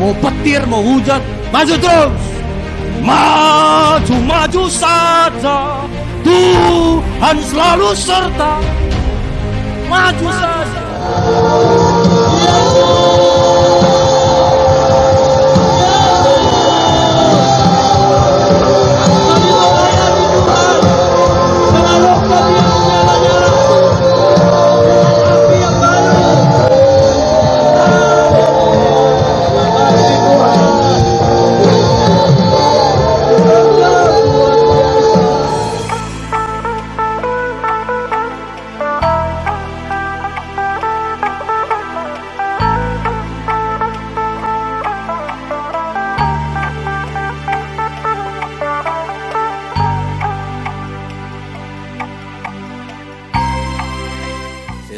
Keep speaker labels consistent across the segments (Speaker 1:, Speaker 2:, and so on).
Speaker 1: Mau petir, mau hujan, maju terus. Maju saja, Tuhan selalu serta. Maju saja.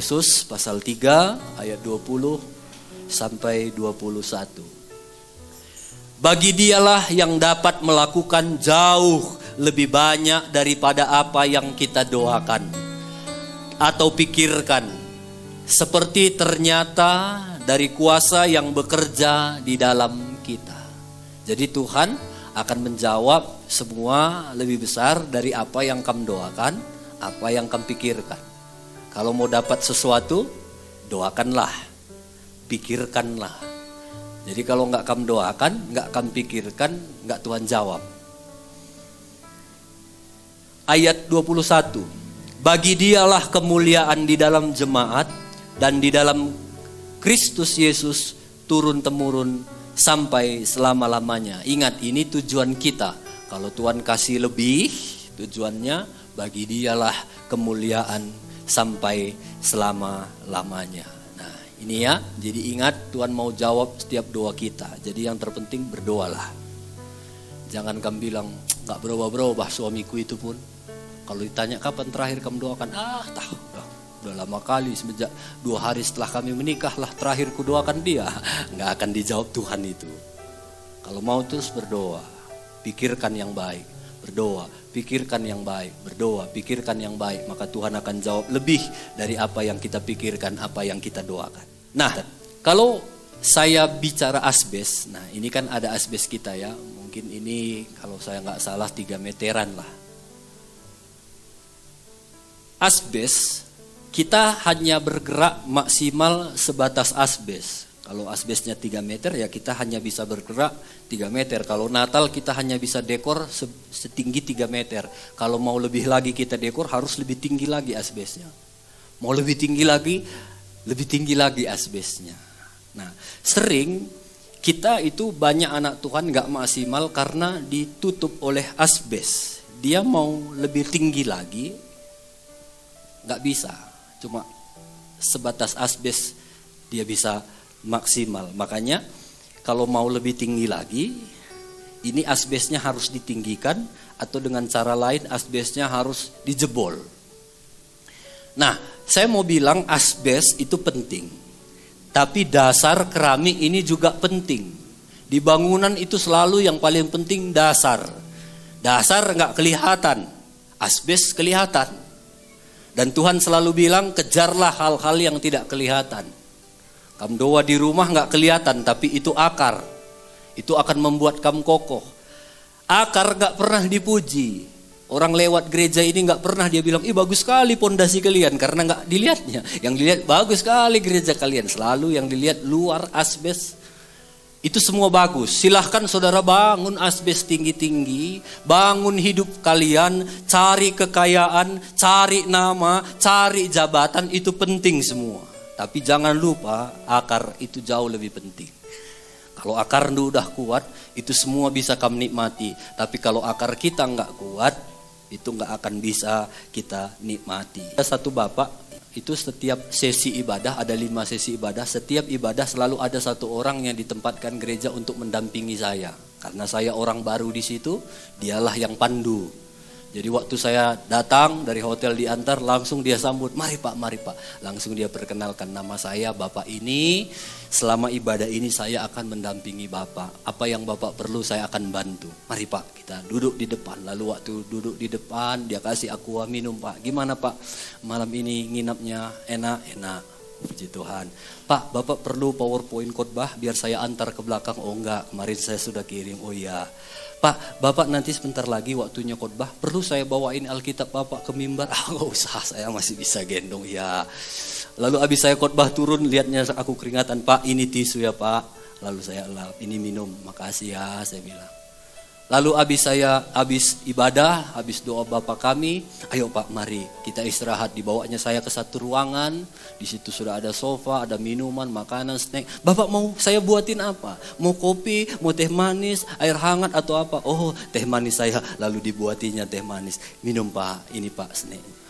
Speaker 2: Yesus pasal 3 ayat 20 sampai 21. Bagi dialah yang dapat melakukan jauh lebih banyak daripada apa yang kita doakan atau pikirkan, seperti ternyata dari kuasa yang bekerja di dalam kita. Jadi Tuhan akan menjawab semua lebih besar dari apa yang kamu doakan, apa yang kamu pikirkan. Kalau mau dapat sesuatu, doakanlah, pikirkanlah. Jadi kalau nggak kamu doakan, nggak kamu pikirkan, nggak Tuhan jawab. Ayat 21. Bagi dialah kemuliaan di dalam jemaat dan di dalam Kristus Yesus turun-temurun sampai selama-lamanya. Ingat, ini tujuan kita. Kalau Tuhan kasih lebih, tujuannya bagi dialah kemuliaan sampai selama-lamanya. Nah ini ya, jadi ingat Tuhan mau jawab setiap doa kita. Jadi yang terpenting berdoalah. Jangan kamu bilang, gak berubah-berubah suamiku itu pun. Kalau ditanya kapan terakhir kamu doakan, tahu udah lama kali, semenjak 2 hari setelah kami menikah lah terakhir ku doakan dia. Gak akan dijawab Tuhan itu. Kalau mau terus berdoa, pikirkan yang baik. Berdoa, pikirkan yang baik, berdoa, pikirkan yang baik, maka Tuhan akan jawab lebih dari apa yang kita pikirkan, apa yang kita doakan. Nah, kalau saya bicara asbes, nah ini kan ada asbes kita ya, mungkin ini kalau saya nggak salah 3 meteran lah. Asbes, kita hanya bergerak maksimal sebatas asbes. Kalau asbesnya 3 meter ya kita hanya bisa bergerak 3 meter. Kalau Natal kita hanya bisa dekor setinggi 3 meter. Kalau mau lebih lagi kita dekor harus lebih tinggi lagi asbesnya. Mau lebih tinggi lagi asbesnya. Nah sering kita itu banyak anak Tuhan gak maksimal karena ditutup oleh asbes. Dia mau lebih tinggi lagi gak bisa. Cuma sebatas asbes dia bisa maksimal. Makanya kalau mau lebih tinggi lagi, ini asbesnya harus ditinggikan atau dengan cara lain asbesnya harus dijebol. Nah, saya mau bilang asbes itu penting. Tapi dasar keramik ini juga penting. Di bangunan itu selalu yang paling penting dasar. Dasar nggak kelihatan, asbes kelihatan. Dan Tuhan selalu bilang kejarlah hal-hal yang tidak kelihatan. Kamu doa di rumah gak kelihatan, tapi itu akar. Itu akan membuat kamu kokoh. Akar gak pernah dipuji. Orang lewat gereja ini gak pernah dia bilang, bagus sekali pondasi kalian. Karena gak dilihatnya. Yang dilihat bagus sekali gereja kalian. Selalu yang dilihat luar asbes. Itu semua bagus. Silahkan saudara bangun asbes tinggi-tinggi. Bangun hidup kalian. Cari kekayaan, cari nama, cari jabatan. Itu penting semua. Tapi jangan lupa akar itu jauh lebih penting. Kalau akar udah kuat, itu semua bisa kamu nikmati. Tapi kalau akar kita nggak kuat, itu nggak akan bisa kita nikmati. Ada satu bapak, itu setiap sesi ibadah, ada 5 sesi ibadah. Setiap ibadah selalu ada satu orang yang ditempatkan gereja untuk mendampingi saya. Karena saya orang baru di situ, dialah yang pandu. Jadi waktu saya datang dari hotel diantar, langsung dia sambut, mari pak. Langsung dia perkenalkan, nama saya bapak ini, selama ibadah ini saya akan mendampingi bapak. Apa yang bapak perlu saya akan bantu. Mari pak, kita duduk di depan. Lalu waktu duduk di depan, dia kasih aqua minum pak. Gimana pak, malam ini nginapnya enak? Puji Tuhan. Pak, Bapak perlu PowerPoint khotbah biar saya antar ke belakang? Oh enggak, kemarin saya sudah kirim. Oh iya. Pak, Bapak nanti sebentar lagi waktunya khotbah, perlu saya bawain Alkitab Bapak ke mimbar? Ah, enggak usah, saya masih bisa gendong ya. Lalu habis saya khotbah turun, lihatnya aku keringatan, Pak ini tisu ya Pak. Lalu saya lap, ini minum, makasih ya saya bilang. Lalu habis ibadah, habis doa Bapak kami, ayo Pak mari kita istirahat. Dibawanya saya ke satu ruangan, di situ sudah ada sofa, ada minuman, makanan, snack. Bapak mau saya buatin apa? Mau kopi, mau teh manis, air hangat atau apa? Oh teh manis saya, lalu dibuatinya teh manis. Minum Pak, ini Pak snack.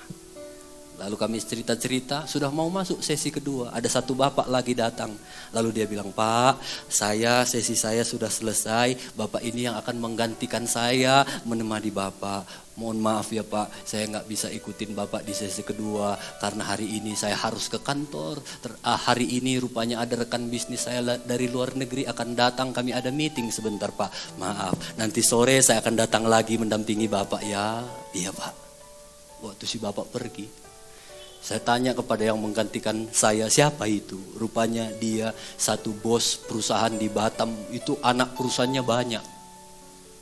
Speaker 2: Lalu kami cerita-cerita, sudah mau masuk sesi kedua. Ada satu bapak lagi datang. Lalu dia bilang, Pak, sesi saya sudah selesai. Bapak ini yang akan menggantikan saya menemani Bapak. Mohon maaf ya Pak, saya nggak bisa ikutin Bapak di sesi kedua. Karena hari ini saya harus ke kantor. Hari ini rupanya ada rekan bisnis saya dari luar negeri akan datang. Kami ada meeting sebentar Pak. Maaf, nanti sore saya akan datang lagi mendampingi Bapak ya. Iya Pak. Waktu si Bapak pergi, saya tanya kepada yang menggantikan saya, siapa itu? Rupanya dia satu bos perusahaan di Batam, itu anak perusahaannya banyak.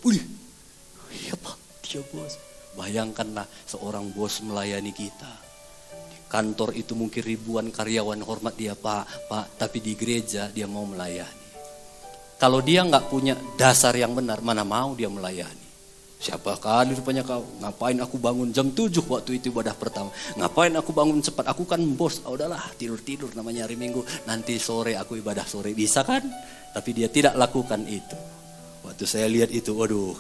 Speaker 2: Wih, iya Pak, dia bos. Bayangkanlah seorang bos melayani kita. Di kantor itu mungkin ribuan karyawan hormat dia, Pak, tapi di gereja dia mau melayani. Kalau dia nggak punya dasar yang benar, mana mau dia melayani? Siapa kali rupanya kau, ngapain aku bangun jam 7 waktu itu ibadah pertama. Ngapain aku bangun cepat, aku kan bos. Udahlah tidur namanya hari Minggu. Nanti sore aku ibadah sore, bisa kan? Tapi dia tidak lakukan itu. Waktu saya lihat itu, waduh,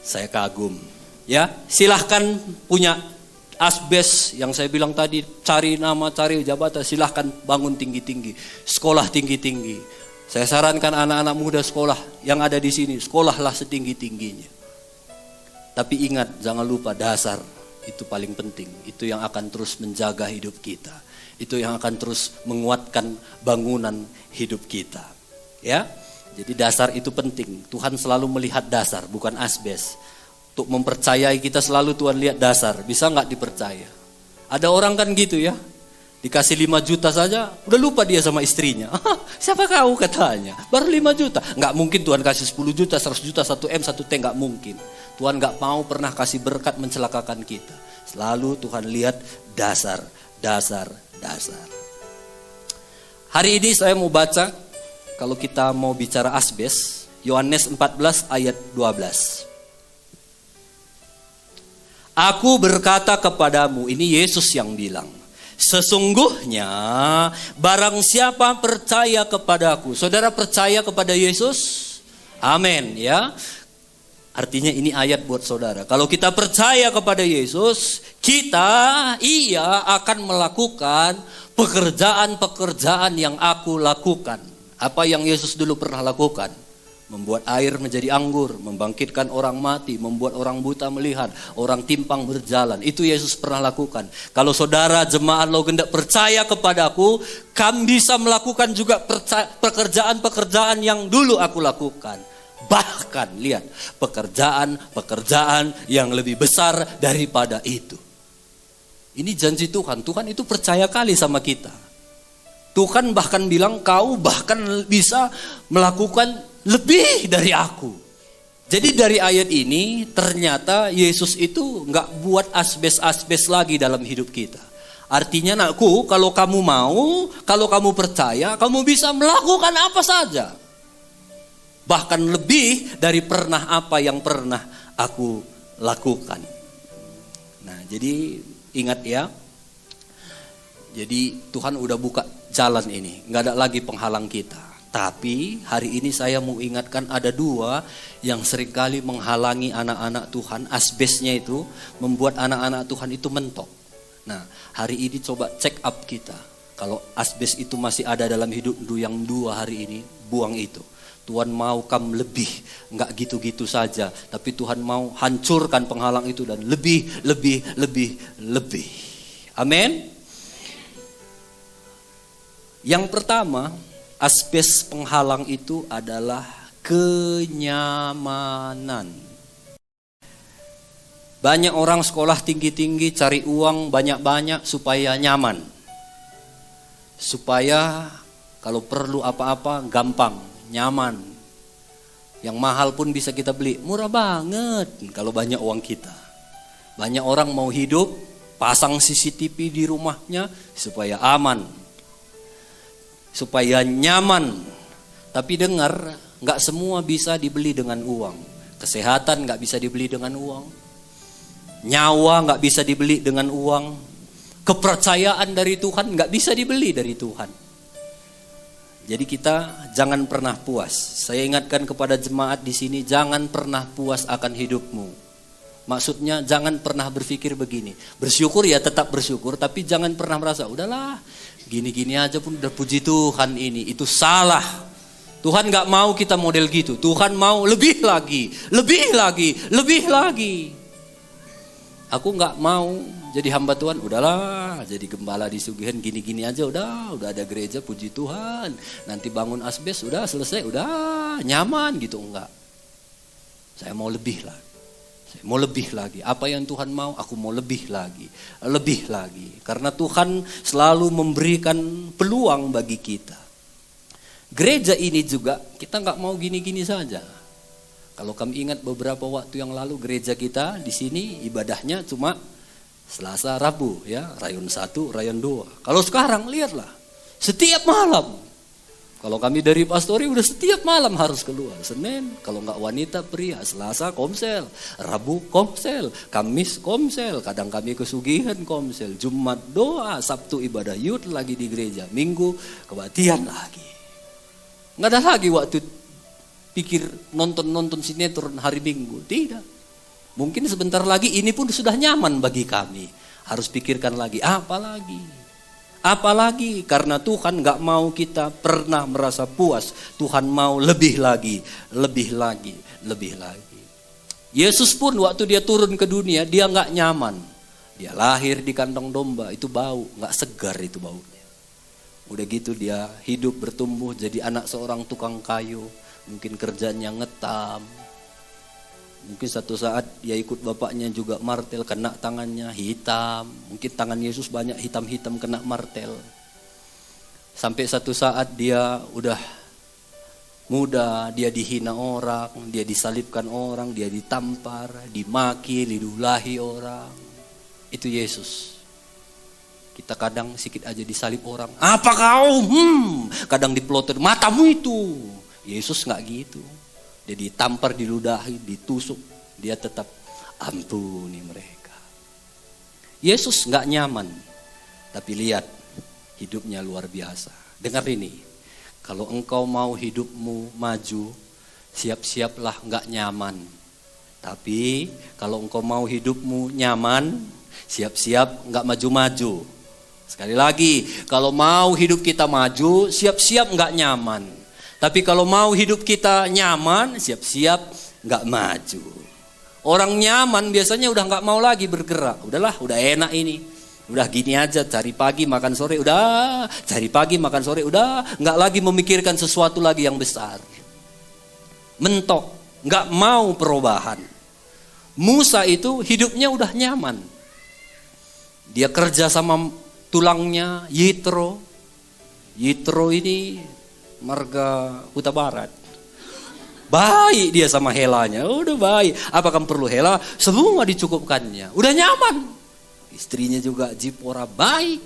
Speaker 2: saya kagum. Ya, silahkan punya asbes yang saya bilang tadi, cari nama, cari jabatan, silahkan bangun tinggi-tinggi, sekolah tinggi-tinggi. Saya sarankan anak-anak muda sekolah yang ada di sini, sekolahlah setinggi-tingginya. Tapi ingat, jangan lupa dasar itu paling penting. Itu yang akan terus menjaga hidup kita. Itu yang akan terus menguatkan bangunan hidup kita. Ya, jadi dasar itu penting. Tuhan selalu melihat dasar, bukan asbes. Untuk mempercayai kita selalu Tuhan lihat dasar. Bisa nggak dipercaya? Ada orang kan gitu ya. Dikasih 5 juta saja, udah lupa dia sama istrinya. Siapa kau katanya? Baru 5 juta. Nggak mungkin Tuhan kasih 10 juta, 100 juta, 1M, 1T, nggak mungkin. Tuhan nggak mau pernah kasih berkat mencelakakan kita. Selalu Tuhan lihat dasar. Hari ini saya mau baca, kalau kita mau bicara asbes, Yohanes 14 ayat 12. Aku berkata kepadamu, ini Yesus yang bilang. Sesungguhnya barang siapa percaya kepadaku. Saudara percaya kepada Yesus? Amin ya. Artinya ini ayat buat saudara. Kalau kita percaya kepada Yesus, ia akan melakukan pekerjaan-pekerjaan yang aku lakukan. Apa yang Yesus dulu pernah lakukan? Membuat air menjadi anggur, membangkitkan orang mati, membuat orang buta melihat, orang timpang berjalan. Itu Yesus pernah lakukan. Kalau saudara jemaat Logendak percaya kepadaku, kamu bisa melakukan juga pekerjaan-pekerjaan yang dulu aku lakukan. Bahkan lihat, pekerjaan-pekerjaan yang lebih besar daripada itu. Ini janji Tuhan. Tuhan itu percaya kali sama kita. Tuhan bahkan bilang, kau bahkan bisa melakukan lebih dari aku. Jadi dari ayat ini ternyata Yesus itu nggak buat asbes-asbes lagi dalam hidup kita. Artinya anakku, kalau kamu mau, kalau kamu percaya, kamu bisa melakukan apa saja. Bahkan lebih dari apa yang pernah aku lakukan. Nah jadi ingat ya. Jadi Tuhan udah buka jalan ini, nggak ada lagi penghalang kita. Tapi hari ini saya mau ingatkan ada 2 yang seringkali menghalangi anak-anak Tuhan. Asbesnya itu membuat anak-anak Tuhan itu mentok. Nah hari ini coba check up kita. Kalau asbes itu masih ada dalam hidup yang 2 hari ini, buang itu. Tuhan mau kamu lebih, nggak gitu-gitu saja. Tapi Tuhan mau hancurkan penghalang itu dan lebih. Amin. Yang pertama, asbes penghalang itu adalah kenyamanan. Banyak orang sekolah tinggi-tinggi, cari uang banyak-banyak supaya nyaman. supaya kalau perlu apa-apa gampang, nyaman. Yang mahal pun bisa kita beli, murah banget kalau banyak uang kita. Banyak orang mau hidup, pasang CCTV di rumahnya supaya aman, supaya nyaman. Tapi dengar, gak semua bisa dibeli dengan uang. Kesehatan gak bisa dibeli dengan uang. Nyawa gak bisa dibeli dengan uang. Kepercayaan dari Tuhan gak bisa dibeli dari Tuhan. Jadi kita jangan pernah puas. Saya ingatkan kepada jemaat di sini, jangan pernah puas akan hidupmu. Maksudnya jangan pernah berpikir begini. Bersyukur ya tetap bersyukur, tapi jangan pernah merasa, udahlah gini-gini aja pun udah puji Tuhan ini. Itu salah. Tuhan gak mau kita model gitu. Tuhan mau lebih lagi, lebih lagi, lebih lagi. Aku gak mau jadi hamba Tuhan, udahlah jadi gembala di Sugihan gini-gini aja udah ada gereja puji Tuhan. Nanti bangun asbes udah selesai, udah nyaman gitu, enggak. Saya mau lebih lagi. Saya mau lebih lagi. Apa yang Tuhan mau, aku mau lebih lagi. Lebih lagi. Karena Tuhan selalu memberikan peluang bagi kita. Gereja ini juga kita nggak mau gini-gini saja. Kalau kami ingat beberapa waktu yang lalu gereja kita di sini ibadahnya cuma Selasa, Rabu ya, rayon 1, rayon 2. Kalau sekarang lihatlah, setiap malam. Kalau kami dari pastori udah setiap malam harus keluar. Senin kalau nggak wanita pria, Selasa komsel, Rabu komsel, Kamis komsel, kadang kami kesugihan komsel, Jumat doa, Sabtu ibadah youth lagi di gereja, Minggu kebaktian lagi. Nggak ada lagi waktu pikir nonton sinetron hari Minggu, tidak. Mungkin sebentar lagi ini pun sudah nyaman bagi kami. Harus pikirkan lagi, apalagi karena Tuhan gak mau kita pernah merasa puas. Tuhan mau lebih lagi, lebih lagi, lebih lagi. Yesus pun waktu dia turun ke dunia, dia gak nyaman. Dia lahir di kandang domba, itu bau, gak segar itu baunya. Udah gitu dia hidup bertumbuh jadi anak seorang tukang kayu. Mungkin kerjanya ngetam. Mungkin satu saat dia ikut bapaknya juga martel, kena tangannya hitam. Mungkin tangan Yesus banyak hitam-hitam kena martel. Sampai satu saat dia udah muda, dia dihina orang, dia disalibkan orang, dia ditampar, dimaki, didulahi orang. Itu Yesus. Kita kadang sedikit aja disalib orang. Apa kau? Kadang diplotot, matamu itu. Yesus gak gitu. Dia ditampar, diludahi, ditusuk. Dia tetap ampuni mereka. Yesus gak nyaman. Tapi lihat, hidupnya luar biasa. Dengar ini. Kalau engkau mau hidupmu maju, siap-siaplah gak nyaman. Tapi kalau engkau mau hidupmu nyaman, siap-siap gak maju-maju. Sekali lagi, kalau mau hidup kita maju, siap-siap gak nyaman. Tapi kalau mau hidup kita nyaman, siap-siap gak maju. Orang nyaman biasanya udah gak mau lagi bergerak. Udahlah, udah enak ini. Udah gini aja, cari pagi makan sore, udah. Cari pagi makan sore, udah. Gak lagi memikirkan sesuatu lagi yang besar. Mentok, gak mau perubahan. Musa itu hidupnya udah nyaman. Dia kerja sama tulangnya, Yitro. Yitro ini marga Huta Barat. Baik dia sama helanya, udah baik. Apa kamu perlu hela? Semua dicukupkannya. Udah nyaman. Istrinya juga Zipora baik.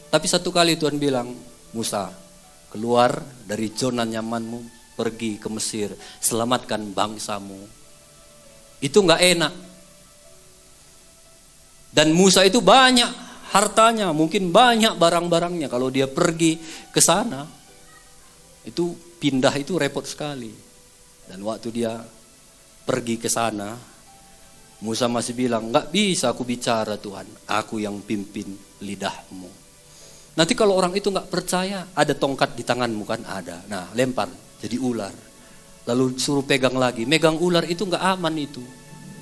Speaker 2: Tapi satu kali Tuhan bilang, Musa, keluar dari zona nyamanmu, pergi ke Mesir, selamatkan bangsamu. Itu gak enak. Dan Musa itu banyak hartanya, mungkin banyak barang-barangnya. Kalau dia pergi ke sana, itu pindah itu repot sekali. Dan waktu dia pergi ke sana, Musa masih bilang, gak bisa aku bicara Tuhan, aku yang pimpin lidahmu. Nanti kalau orang itu gak percaya, ada tongkat di tanganmu kan? Ada. Nah lempar, jadi ular. Lalu suruh pegang lagi, megang ular itu gak aman itu.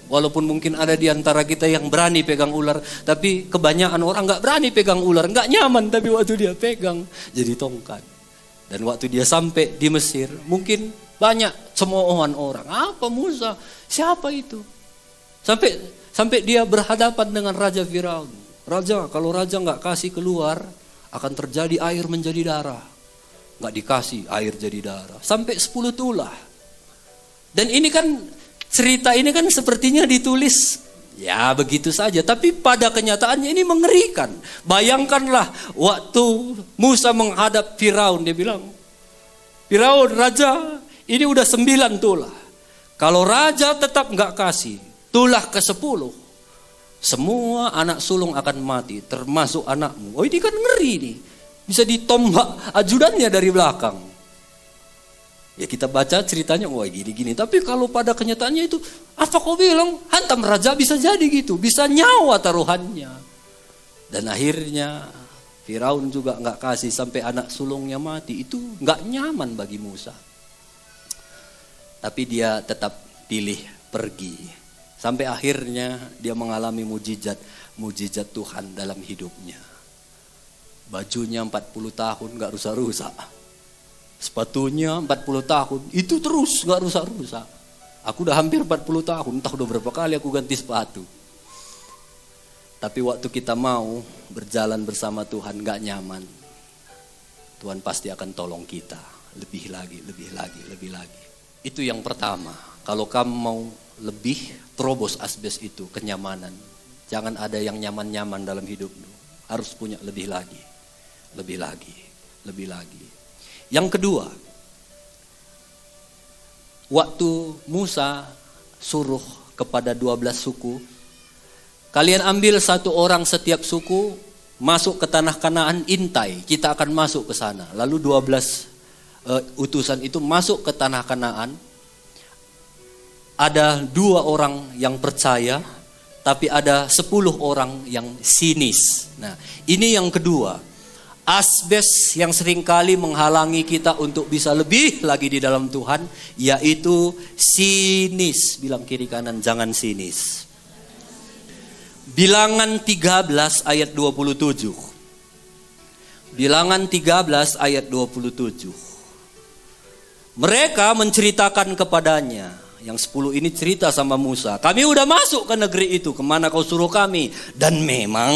Speaker 2: Walaupun mungkin ada di antara kita yang berani pegang ular, tapi kebanyakan orang gak berani pegang ular, gak nyaman. Tapi waktu dia pegang, jadi tongkat. Dan waktu dia sampai di Mesir, mungkin banyak cemoohan orang. Apa Musa? Siapa itu? Sampai dia berhadapan dengan Raja Firaun. Raja, kalau raja nggak kasih keluar, akan terjadi air menjadi darah. Nggak dikasih, air jadi darah. Sampai 10 tulah. Dan ini kan, cerita ini kan sepertinya ditulis, ya begitu saja. Tapi pada kenyataannya ini mengerikan. Bayangkanlah waktu Musa menghadap Firaun, dia bilang, Firaun, raja, ini udah 9 tulah. Kalau raja tetap nggak kasih, tulah ke-10, semua anak sulung akan mati, termasuk anakmu. Oh ini kan ngeri nih. Bisa ditombak ajudannya dari belakang. Ya kita baca ceritanya, wah gini-gini. Tapi kalau pada kenyataannya itu, apa kau bilang? Hantam raja bisa jadi gitu. Bisa nyawa taruhannya. Dan akhirnya Firaun juga nggak kasih sampai anak sulungnya mati. Itu nggak nyaman bagi Musa. Tapi dia tetap pilih pergi. Sampai akhirnya dia mengalami mujizat Tuhan dalam hidupnya. Bajunya 40 tahun gak rusak-rusak. Sepatunya 40 tahun, itu terus gak rusak-rusak. Aku udah hampir 40 tahun, entah udah berapa kali aku ganti sepatu. Tapi waktu kita mau berjalan bersama Tuhan gak nyaman, Tuhan pasti akan tolong kita. Lebih lagi, lebih lagi, lebih lagi. Itu yang pertama. Kalau kamu mau lebih, terobos asbes itu, kenyamanan. Jangan ada yang nyaman-nyaman dalam hidupmu. Harus punya lebih lagi. Lebih lagi, lebih lagi. Yang kedua, waktu Musa suruh kepada 12 suku, kalian ambil 1 orang setiap suku, masuk ke tanah Kanaan, intai, kita akan masuk ke sana. Lalu 12 utusan itu masuk ke tanah Kanaan. Ada 2 orang yang percaya, tapi ada 10 orang yang sinis. Nah, ini yang kedua. Asbes yang seringkali menghalangi kita untuk bisa lebih lagi di dalam Tuhan, yaitu sinis. Bilang kiri kanan, jangan sinis. Bilangan 13 ayat 27. Bilangan 13 ayat 27. Mereka menceritakan kepadanya. Yang 10 ini cerita sama Musa. Kami udah masuk ke negeri itu. Kemana kau suruh kami? Dan memang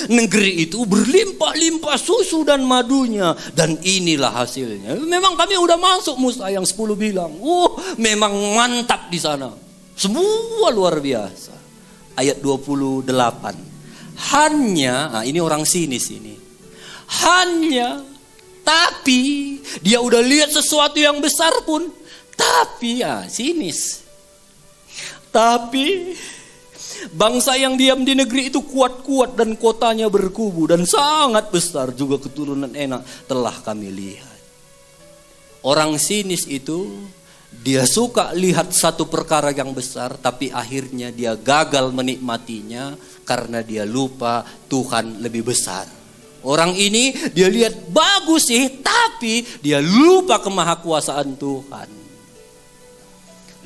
Speaker 2: negeri itu berlimpah-limpah susu dan madunya. Dan inilah hasilnya. Memang kami udah masuk, Musa. Yang 10 bilang, memang mantap di sana. Semua luar biasa. Ayat 28. Hanya, ini orang sinis ini. Hanya, tapi dia udah lihat sesuatu yang besar pun. Tapi sinis. Tapi bangsa yang diam di negeri itu kuat-kuat dan kotanya berkubu dan sangat besar, juga keturunan enak telah kami lihat. Orang sinis itu dia suka lihat satu perkara yang besar, tapi akhirnya dia gagal menikmatinya karena dia lupa Tuhan lebih besar. Orang ini dia lihat bagus sih, tapi dia lupa kemahakuasaan Tuhan.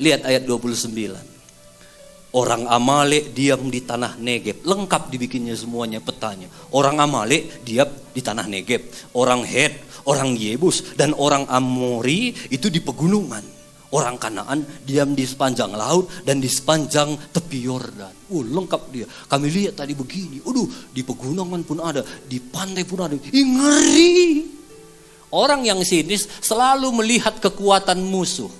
Speaker 2: Lihat ayat 29. Orang Amalek diam di tanah Negeb. Lengkap dibikinnya semuanya petanya. Orang Amalek diam di tanah Negeb. Orang Het, orang Yebus, dan orang Amori itu di pegunungan. Orang Kanaan diam di sepanjang laut dan di sepanjang tepi Yordan. Lengkap dia. Kami lihat tadi begini. Di pegunungan pun ada, di pantai pun ada. Ngeri. Orang yang sinis selalu melihat kekuatan musuh.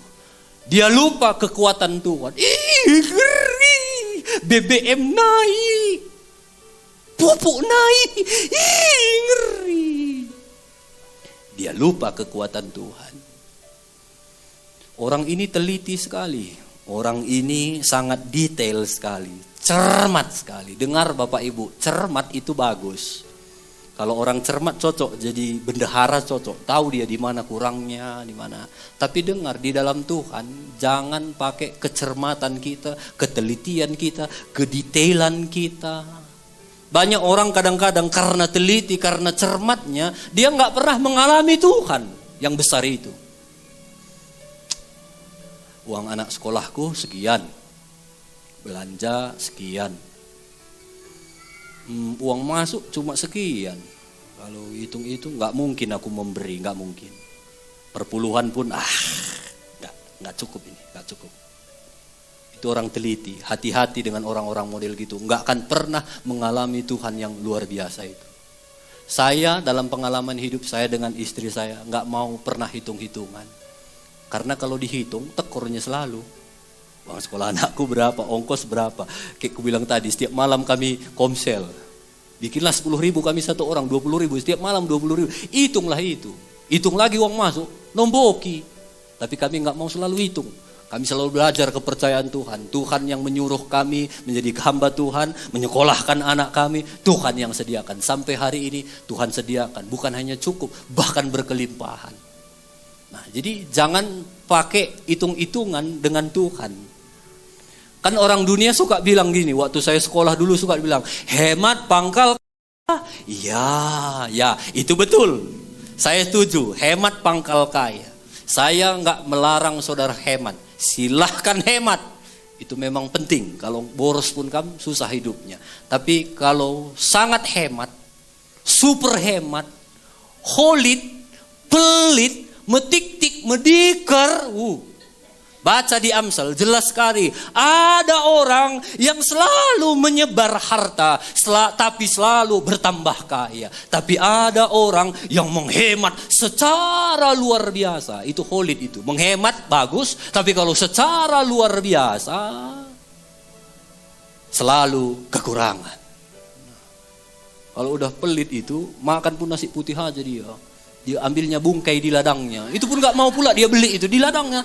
Speaker 2: Dia lupa kekuatan Tuhan. Ngeri. BBM naik. Pupuk naik. Ngeri. Dia lupa kekuatan Tuhan. Orang ini teliti sekali. Orang ini sangat detail sekali. Cermat sekali. Dengar Bapak Ibu, cermat itu bagus. Kalau orang cermat cocok jadi bendahara, cocok. Tahu dia di mana kurangnya, di mana. Tapi dengar, di dalam Tuhan jangan pakai kecermatan kita, ketelitian kita, kedetailan kita. Banyak orang kadang-kadang karena teliti, karena cermatnya, dia nggak pernah mengalami Tuhan yang besar itu. Uang anak sekolahku sekian, belanja sekian. Uang masuk cuma sekian. Kalau hitung-hitung nggak mungkin aku memberi, nggak mungkin. Perpuluhan pun nggak cukup ini, nggak cukup. Itu orang teliti. Hati-hati dengan orang-orang model gitu. Nggak akan pernah mengalami Tuhan yang luar biasa itu. Saya dalam pengalaman hidup saya dengan istri saya nggak mau pernah hitung-hitungan. Karena kalau dihitung tekornya selalu. Uang sekolah anakku berapa, ongkos berapa. Kayak aku bilang tadi, setiap malam kami komsel. Bikinlah 10.000 kami satu orang, 20.000. Setiap malam 20.000. Hitunglah itu. Hitung lagi uang masuk, nomboki. Tapi kami nggak mau selalu hitung. Kami selalu belajar kepercayaan Tuhan. Tuhan yang menyuruh kami menjadi hamba Tuhan, menyekolahkan anak kami, Tuhan yang sediakan. Sampai hari ini Tuhan sediakan. Bukan hanya cukup, bahkan berkelimpahan. Nah, jadi jangan pakai hitung-hitungan dengan Tuhan. Kan orang dunia suka bilang gini, waktu saya sekolah dulu suka bilang, hemat pangkal. Ya, itu betul. Saya setuju, hemat pangkal kaya. Saya nggak melarang saudara hemat. Silahkan hemat. Itu memang penting. Kalau boros pun kamu susah hidupnya. Tapi kalau sangat hemat, super hemat, holit, pelit, metik-tik, medikar. Baca di Amsal jelas sekali. Ada orang yang selalu menyebar harta, tapi selalu bertambah kaya. Tapi ada orang yang menghemat secara luar biasa. Itu holit itu. Menghemat bagus, tapi kalau secara luar biasa selalu kekurangan. Kalau udah pelit itu, makan pun nasi putih aja dia. Dia ambilnya bungkai di ladangnya. Itu pun gak mau pula dia beli itu di ladangnya.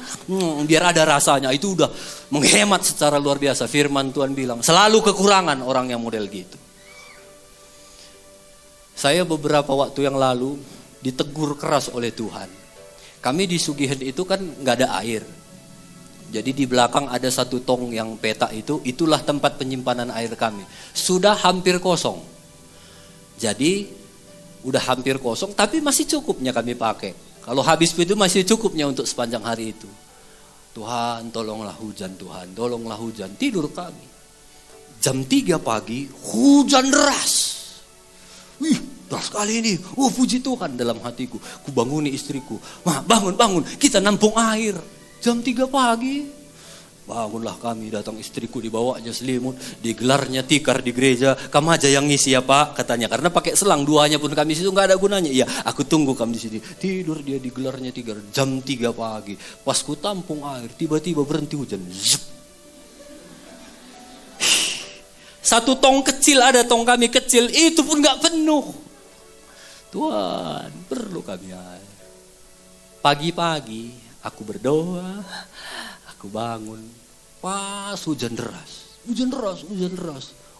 Speaker 2: Biar ada rasanya. Itu udah menghemat secara luar biasa. Firman Tuhan bilang, selalu kekurangan orang yang model gitu. Saya beberapa waktu yang lalu ditegur keras oleh Tuhan. Kami di Sugihen itu kan gak ada air. Jadi di belakang ada satu tong yang petak itu. Itulah tempat penyimpanan air kami. Sudah hampir kosong. Jadi udah hampir kosong, tapi masih cukupnya kami pakai. Kalau habis itu masih cukupnya untuk sepanjang hari itu. Tuhan, tolonglah hujan Tuhan, tolonglah hujan. Tidur kami. Jam 3 pagi, hujan deras. Deras kali ini. Puji Tuhan dalam hatiku. Ku banguni istriku. Bangun, kita nampung air. Jam 3 pagi. Bangunlah kami, datang istriku, dibawanya selimut, digelarnya tikar di gereja. Kamu aja yang ngisi ya Pak, katanya. Karena pakai selang, duanya pun kami situ nggak ada gunanya. Iya, aku tunggu kamu di sini. Tidur dia di gelarnya tikar. Jam 3 pagi, pas ku tampung air, tiba-tiba berhenti hujan. Zup. Satu tong kecil, ada tong kami kecil, itu pun nggak penuh. Tuhan, perlu kami air. Pagi-pagi, aku berdoa, aku bangun. Pas hujan deras.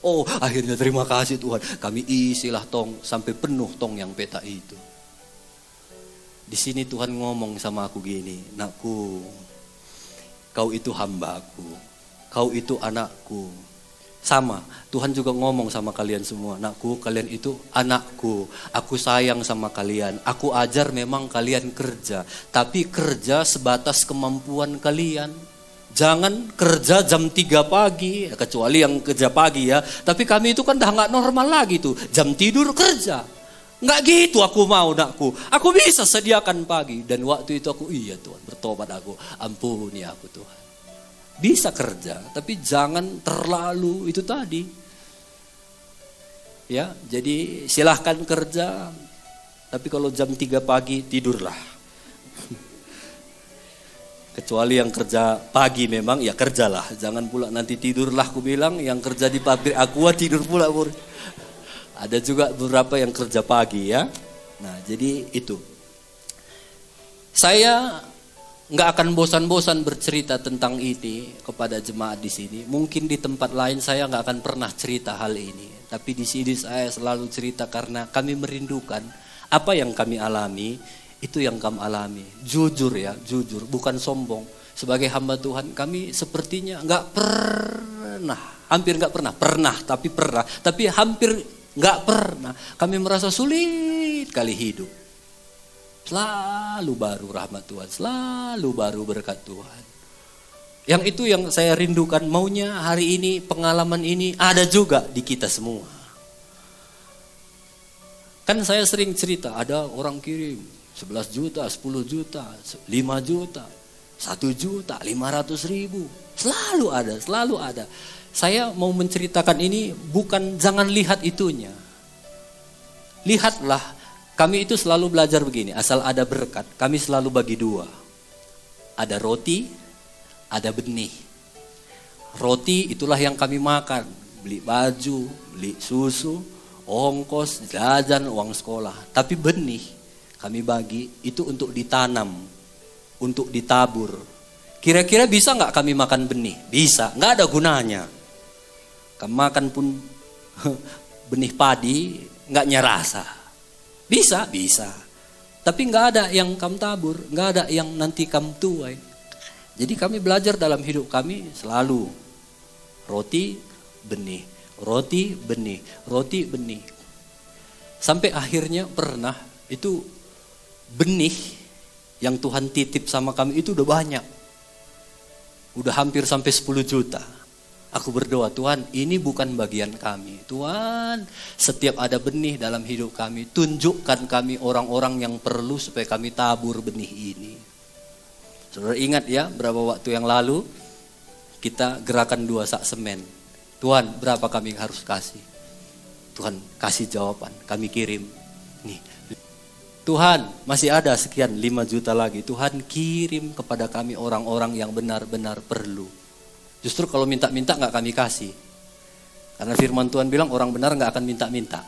Speaker 2: Oh, akhirnya terima kasih Tuhan. Kami isilah tong sampai penuh tong yang petak itu. Di sini Tuhan ngomong sama aku gini, nakku, kau itu hambaku, kau itu anakku. Sama, Tuhan juga ngomong sama kalian semua, nakku, kalian itu anakku, aku sayang sama kalian. Aku ajar memang kalian kerja, tapi kerja sebatas kemampuan kalian. Jangan kerja jam 3 pagi, kecuali yang kerja pagi ya. Tapi kami itu kan udah gak normal lagi tuh. Jam tidur kerja. Gak gitu aku mau nakku. Aku bisa sediakan pagi. Dan waktu itu aku, iya Tuhan, bertobat aku. Ampuni aku Tuhan. Bisa kerja, tapi jangan terlalu itu tadi. Ya, jadi silahkan kerja. Tapi kalau jam 3 pagi tidurlah. Kecuali yang kerja pagi memang ya kerjalah. Jangan pula nanti tidurlah aku bilang. Yang kerja di pabrik Aqua tidur pula. Ada juga beberapa yang kerja pagi ya. Nah jadi itu. Saya nggak akan bosan-bosan bercerita tentang ini kepada jemaat di sini. Mungkin di tempat lain saya nggak akan pernah cerita hal ini. Tapi di sini saya selalu cerita karena kami merindukan apa yang kami alami. Itu yang kami alami, jujur ya, jujur, bukan sombong. Sebagai hamba Tuhan kami sepertinya nggak pernah, hampir nggak pernah, tapi hampir nggak pernah. Kami merasa sulit kali hidup. Selalu baru rahmat Tuhan, selalu baru berkat Tuhan. Yang itu yang saya rindukan, maunya hari ini pengalaman ini ada juga di kita semua. Kan saya sering cerita, ada orang kirim 11 juta, 10 juta, 5 juta, 1 juta, 500.000. Selalu ada. Saya mau menceritakan ini bukan jangan lihat itunya. lihatlah, kami itu selalu belajar begini, asal ada berkat, kami selalu bagi dua. Ada roti, ada benih. Roti itulah yang kami makan, beli baju, beli susu, ongkos, jajan, uang sekolah. Tapi benih kami bagi itu untuk ditanam, untuk ditabur. Kira-kira bisa nggak kami makan benih? Bisa, nggak ada gunanya. Kami makan pun benih padi nggak nyerasa. Bisa. Tapi nggak ada yang kamu tabur, nggak ada yang nanti kamu tuai. Jadi kami belajar dalam hidup kami selalu roti, benih, roti, benih, roti, benih. Sampai akhirnya pernah itu benih yang Tuhan titip sama kami itu udah banyak. Udah hampir sampai 10 juta. Aku berdoa, Tuhan ini bukan bagian kami. Tuhan, setiap ada benih dalam hidup kami, tunjukkan kami orang-orang yang perlu supaya kami tabur benih ini. Saudara ingat ya, berapa waktu yang lalu kita gerakan 2 sak semen. Tuhan, berapa kami harus kasih? Tuhan kasih jawaban, kami kirim. Nih, Tuhan masih ada sekian 5 juta lagi. Tuhan kirim kepada kami orang-orang yang benar-benar perlu. Justru kalau minta-minta gak kami kasih. Karena firman Tuhan bilang orang benar gak akan minta-minta.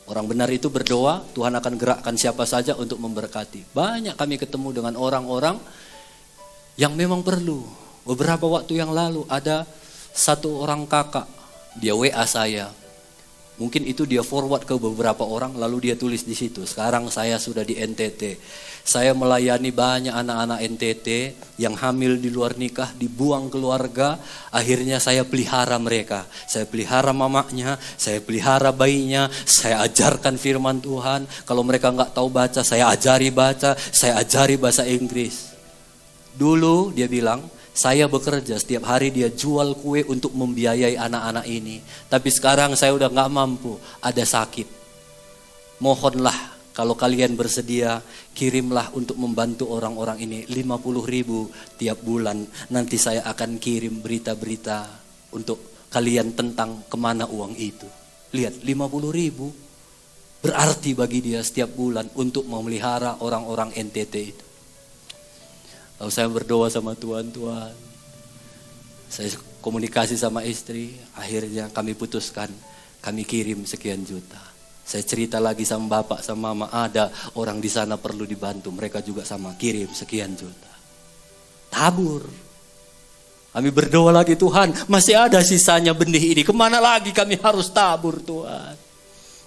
Speaker 2: Orang benar itu berdoa, Tuhan akan gerakkan siapa saja untuk memberkati. Banyak kami ketemu dengan orang-orang yang memang perlu. Beberapa waktu yang lalu ada satu orang kakak, dia WA saya. Mungkin itu dia forward ke beberapa orang, lalu dia tulis di situ. Sekarang saya sudah di NTT. Saya melayani banyak anak-anak NTT yang hamil di luar nikah, dibuang keluarga. Akhirnya saya pelihara mereka. Saya pelihara mamanya, saya pelihara bayinya. Saya ajarkan firman Tuhan. Kalau mereka nggak tahu baca, saya ajari baca. Saya ajari bahasa Inggris. Dulu dia bilang, saya bekerja setiap hari dia jual kue untuk membiayai anak-anak ini. Tapi sekarang saya udah gak mampu, ada sakit. Mohonlah kalau kalian bersedia, kirimlah untuk membantu orang-orang ini 50.000 tiap bulan. Nanti saya akan kirim berita-berita untuk kalian tentang kemana uang itu. Lihat 50.000 berarti bagi dia setiap bulan untuk memelihara orang-orang NTT itu. Lalu saya berdoa sama Tuhan, saya komunikasi sama istri, akhirnya kami putuskan, kami kirim sekian juta. Saya cerita lagi sama bapak, sama mama, ada orang di sana perlu dibantu, mereka juga sama, kirim sekian juta. Tabur. Kami berdoa lagi, Tuhan masih ada sisanya benih ini, kemana lagi kami harus tabur Tuhan.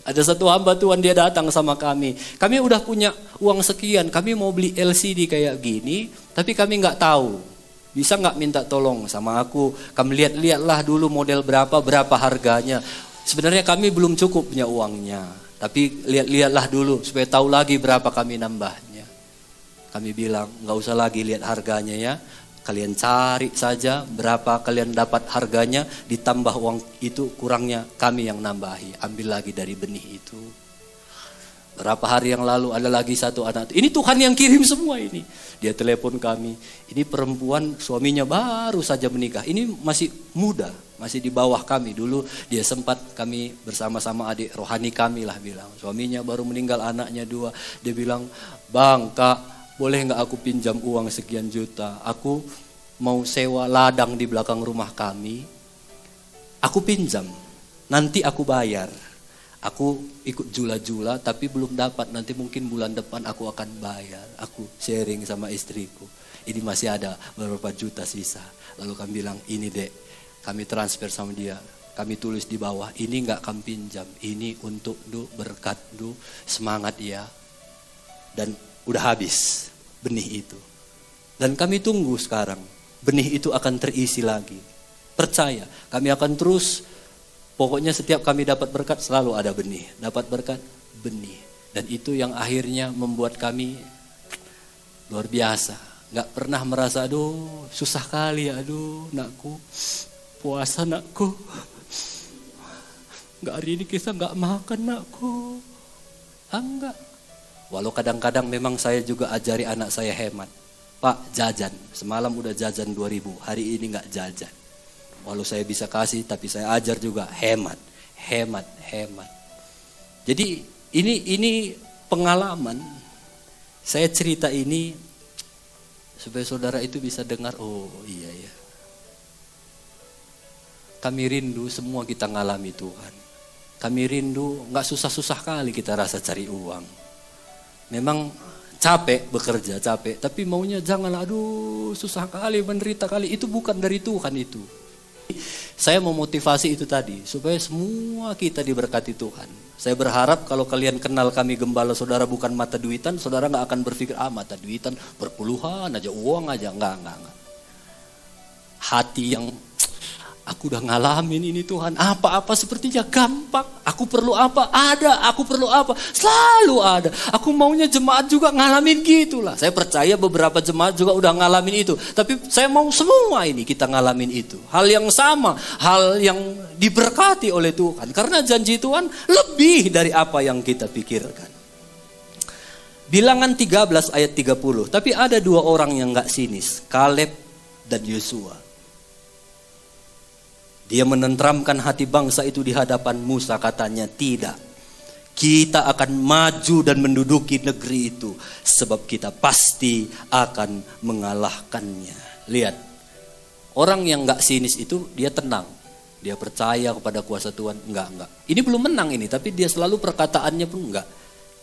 Speaker 2: Ada satu hamba Tuhan, dia datang sama kami. Kami udah punya uang sekian, kami mau beli LCD kayak gini, tapi kami nggak tahu. Bisa nggak minta tolong sama aku? Kami lihat-lihatlah dulu model berapa harganya. Sebenarnya kami belum cukup punya uangnya, tapi lihat-lihatlah dulu supaya tahu lagi berapa kami nambahnya. Kami bilang nggak usah lagi lihat harganya ya. Kalian cari saja berapa kalian dapat harganya, ditambah uang itu kurangnya kami yang nambahi. Ambil lagi dari benih itu. Berapa hari yang lalu ada lagi satu anak. Ini Tuhan yang kirim semua ini. Dia telepon kami. Ini perempuan suaminya baru saja menikah. Ini masih muda, masih di bawah kami. Dulu dia sempat kami bersama-sama adik rohani kami lah bilang. Suaminya baru meninggal, anaknya 2. Dia bilang, Bang, Kak, boleh nggak aku pinjam uang sekian juta? Aku mau sewa ladang di belakang rumah kami. Aku pinjam, nanti aku bayar. Aku ikut jula-jula tapi belum dapat. Nanti mungkin bulan depan aku akan bayar. Aku sharing sama istriku. Ini masih ada beberapa juta sisa. Lalu kami bilang, ini dek, kami transfer sama dia. Kami tulis di bawah, ini nggak kami pinjam. Ini untuk berkat semangat ya. Dan udah habis benih itu. Dan kami tunggu sekarang. Benih itu akan terisi lagi. Percaya, kami akan terus. Pokoknya setiap kami dapat berkat selalu ada benih. Dapat berkat, benih. Dan itu yang akhirnya membuat kami luar biasa. Gak pernah merasa, aduh susah kali ya, aduh nakku. Puasa nakku. Gak hari ini kita gak makan nakku. Enggak. Walau kadang-kadang memang saya juga ajari anak saya hemat. Pak, jajan. Semalam udah jajan 2.000. Hari ini gak jajan. Walau saya bisa kasih, tapi saya ajar juga hemat. Jadi Ini pengalaman. Saya cerita ini supaya saudara itu bisa dengar, oh iya ya. Kami rindu semua kita ngalami Tuhan. Kami rindu gak susah-susah kali kita rasa cari uang. Memang capek bekerja, capek. Tapi maunya janganlah, aduh susah kali, menderita kali. Itu bukan dari Tuhan itu. Saya mau motivasi itu tadi, supaya semua kita diberkati Tuhan. Saya berharap kalau kalian kenal kami gembala saudara bukan mata duitan, saudara gak akan berpikir, mata duitan, berpuluhan aja, uang aja. Enggak. Hati yang, aku udah ngalamin ini Tuhan, apa-apa sepertinya gampang. Aku perlu apa? Ada. Aku perlu apa? Selalu ada. Aku maunya jemaat juga ngalamin gitulah. Saya percaya beberapa jemaat juga udah ngalamin itu. Tapi saya mau semua ini kita ngalamin itu. Hal yang sama, hal yang diberkati oleh Tuhan. Karena janji Tuhan lebih dari apa yang kita pikirkan. Bilangan 13 ayat 30. Tapi ada dua orang yang gak sinis, Kaleb dan Yosua. Dia menenteramkan hati bangsa itu di hadapan Musa, katanya, tidak. Kita akan maju dan menduduki negeri itu, sebab kita pasti akan mengalahkannya. Lihat, orang yang gak sinis itu dia tenang. Dia percaya kepada kuasa Tuhan. Enggak. Ini belum menang ini, tapi dia selalu perkataannya pun enggak.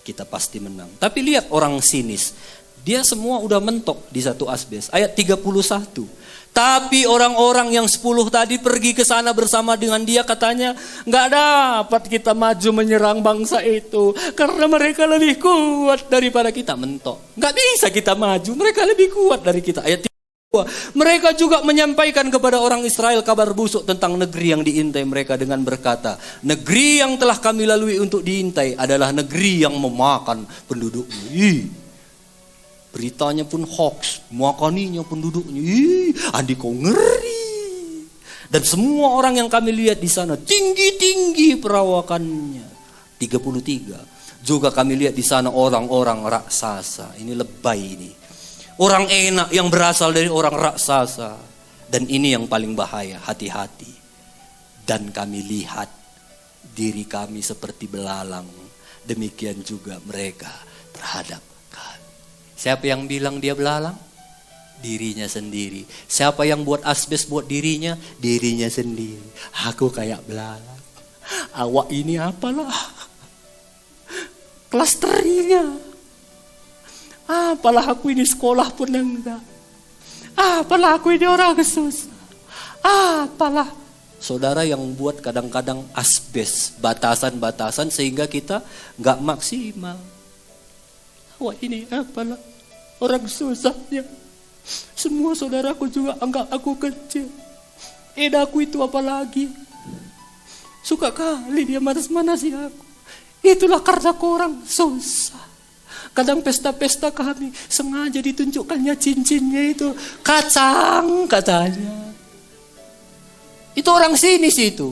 Speaker 2: Kita pasti menang. Tapi lihat orang sinis. Dia semua udah mentok di satu asbes. Ayat 31. Tapi orang-orang yang 10 tadi pergi ke sana bersama dengan dia, katanya, nggak dapat kita maju menyerang bangsa itu karena mereka lebih kuat daripada kita. Mentok. Nggak bisa kita maju, mereka lebih kuat dari kita. Ayat 32. Mereka juga menyampaikan kepada orang Israel kabar busuk tentang negeri yang diintai mereka dengan berkata, negeri yang telah kami lalui untuk diintai adalah negeri yang memakan penduduknya. Beritanya pun hoax, makaninya penduduknya. Andi kau ngeri. Dan semua orang yang kami lihat di sana tinggi-tinggi perawakannya. 33. Juga kami lihat di sana orang-orang raksasa. Ini lebay ini. Orang enak yang berasal dari orang raksasa. Dan ini yang paling bahaya, hati-hati. Dan kami lihat diri kami seperti belalang. Demikian juga mereka terhadap. Siapa yang bilang dia belalang? Dirinya sendiri. Siapa yang buat asbes buat dirinya? Dirinya sendiri. Aku kayak belalang. Awak ini apalah? Klasterinya. Apalah aku ini sekolah pun enggak. Apalah aku ini orang susah. Apalah. Saudara yang buat kadang-kadang asbes, batasan-batasan sehingga kita enggak maksimal. Wah ini apalah, orang susahnya. Semua saudaraku juga anggap aku kecil. Edaku itu apalagi. Suka kali dia manas-manasi aku. Itulah karena orang susah. Kadang pesta-pesta kami sengaja ditunjukkannya cincinnya itu kacang katanya. Itu orang sini sih itu.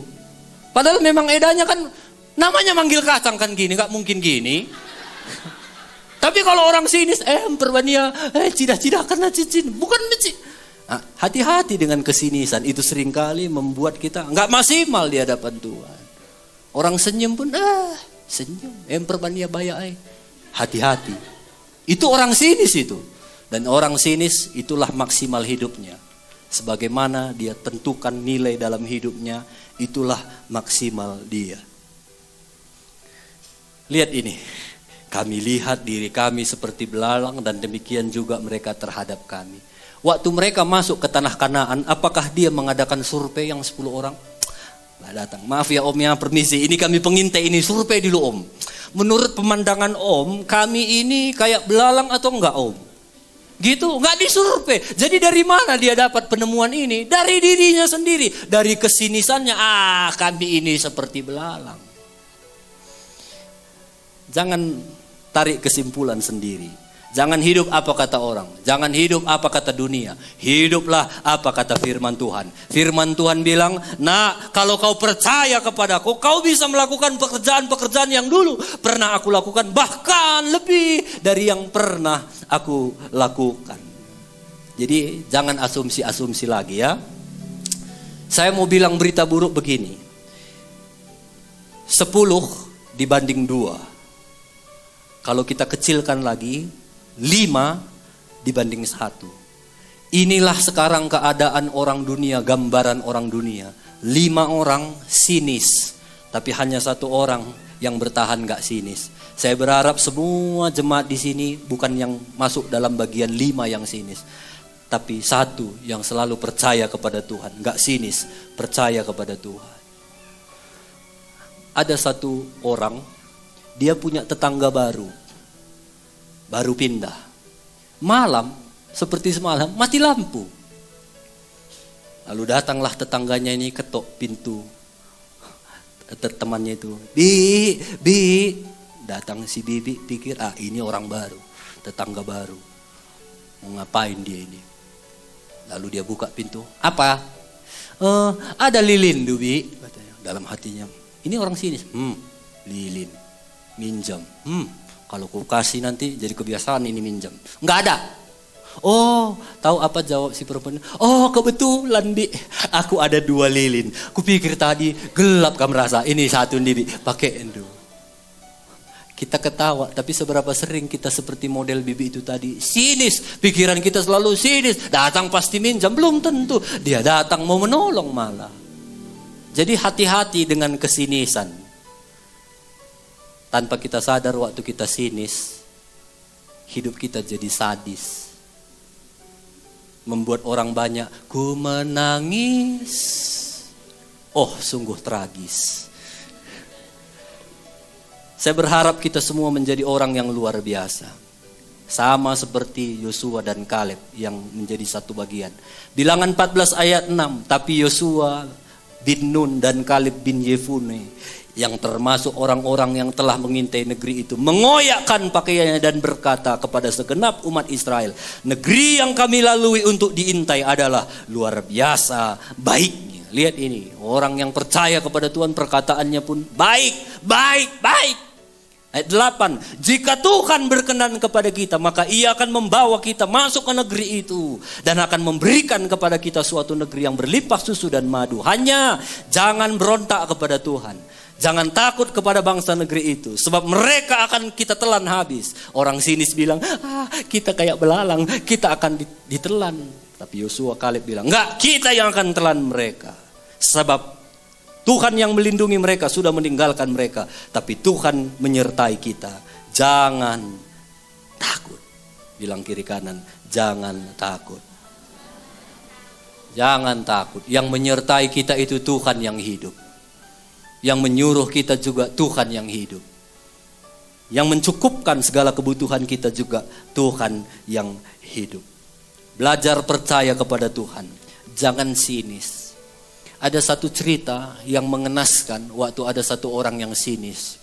Speaker 2: Padahal memang edanya kan namanya manggil kacang kan gini, gak mungkin gini. Tapi kalau orang sinis, perwania, cidah-cidah karena cincin. Bukan cincin. Hati-hati dengan kesinisan. Itu seringkali membuat kita nggak maksimal di hadapan Tuhan. Orang senyum pun, senyum. Perwania bayai. Hati-hati. Itu orang sinis itu. Dan orang sinis itulah maksimal hidupnya. Sebagaimana dia tentukan nilai dalam hidupnya, itulah maksimal dia. Lihat ini. Kami lihat diri kami seperti belalang dan demikian juga mereka terhadap kami. Waktu mereka masuk ke tanah Kanaan, apakah dia mengadakan survei yang 10 orang? Nggak datang. Maaf ya Om ya, permisi. Ini kami pengintai ini, survei dulu Om. Menurut pemandangan Om, kami ini kayak belalang atau enggak Om? Gitu, nggak disurvei. Jadi dari mana dia dapat penemuan ini? Dari dirinya sendiri. Dari kesinisannya, kami ini seperti belalang. Jangan tarik kesimpulan sendiri. Jangan hidup apa kata orang. Jangan hidup apa kata dunia. Hiduplah apa kata firman Tuhan. Firman Tuhan bilang, kalau kau percaya kepadaku, kau bisa melakukan pekerjaan-pekerjaan yang dulu pernah aku lakukan. Bahkan lebih dari yang pernah aku lakukan. Jadi jangan asumsi-asumsi lagi ya. Saya mau bilang berita buruk begini. 10 dibanding 2. Kalau kita kecilkan lagi, 5 dibanding 1. Inilah sekarang keadaan orang dunia, gambaran orang dunia. 5 orang sinis, tapi hanya 1 orang yang bertahan gak sinis. Saya berharap semua jemaat di sini bukan yang masuk dalam bagian 5 yang sinis, tapi 1 yang selalu percaya kepada Tuhan, gak sinis, percaya kepada Tuhan. Ada 1 orang, dia punya tetangga baru pindah. Malam, seperti semalam, mati lampu. Lalu datanglah tetangganya ini, ketok pintu temannya itu. Bi. Datang si Bibi, pikir, ini orang baru, tetangga baru. Mau ngapain dia ini? Lalu dia buka pintu. Apa? Ada lilin, Bi, katanya. Dalam hatinya, ini orang sini. Lilin, minjam. Kalau ku kasih nanti jadi kebiasaan ini minjam. Enggak ada. Oh, tahu apa jawab si perempuan? Oh, kebetulan, Bi, aku ada 2 lilin. Kupikir tadi gelap kamu rasa. Ini 1 nih, Bi, pakai dulu. Kita ketawa, tapi seberapa sering kita seperti model Bibi itu tadi. Sinis, pikiran kita selalu sinis. Datang pasti minjam, belum tentu. Dia datang mau menolong malah. Jadi hati-hati dengan kesinisan. Tanpa kita sadar waktu kita sinis, hidup kita jadi sadis. Membuat orang banyak, ku menangis. Oh, sungguh tragis. Saya berharap kita semua menjadi orang yang luar biasa. Sama seperti Yosua dan Kaleb yang menjadi satu bagian. Bilangan 14 ayat 6. Tapi Yosua bin Nun dan Kaleb bin Yefune, yang termasuk orang-orang yang telah mengintai negeri itu, mengoyakkan pakaiannya dan berkata kepada segenap umat Israel, negeri yang kami lalui untuk diintai adalah luar biasa baiknya. Lihat ini, orang yang percaya kepada Tuhan perkataannya pun baik. Ayat 8, jika Tuhan berkenan kepada kita, maka Ia akan membawa kita masuk ke negeri itu dan akan memberikan kepada kita suatu negeri yang berlimpah susu dan madu. Hanya jangan berontak kepada Tuhan. Jangan takut kepada bangsa negeri itu, sebab mereka akan kita telan habis. Orang sinis bilang, kita kayak belalang, kita akan ditelan. Tapi Yosua Kaleb bilang, enggak, kita yang akan telan mereka. Sebab Tuhan yang melindungi mereka sudah meninggalkan mereka, tapi Tuhan menyertai kita. Jangan takut. Bilang kiri kanan, jangan takut. Jangan takut. Yang menyertai kita itu Tuhan yang hidup. Yang menyuruh kita juga Tuhan yang hidup. Yang mencukupkan segala kebutuhan kita juga Tuhan yang hidup. Belajar percaya kepada Tuhan. Jangan sinis. Ada satu cerita yang mengenaskan waktu ada satu orang yang sinis.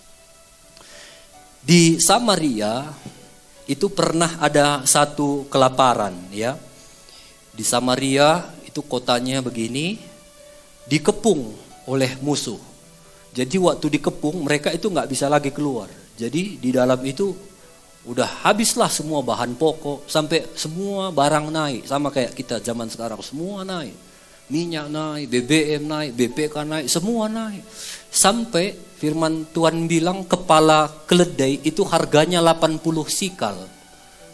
Speaker 2: Di Samaria itu pernah ada satu kelaparan, ya. Di Samaria itu kotanya begini, dikepung oleh musuh. Jadi waktu dikepung mereka itu nggak bisa lagi keluar. Jadi di dalam itu udah habislah semua bahan pokok, sampai semua barang naik, sama kayak kita zaman sekarang semua naik. Minyak naik, BBM naik, BPK naik, semua naik. Sampai firman Tuhan bilang kepala keledai itu harganya 80 sikal.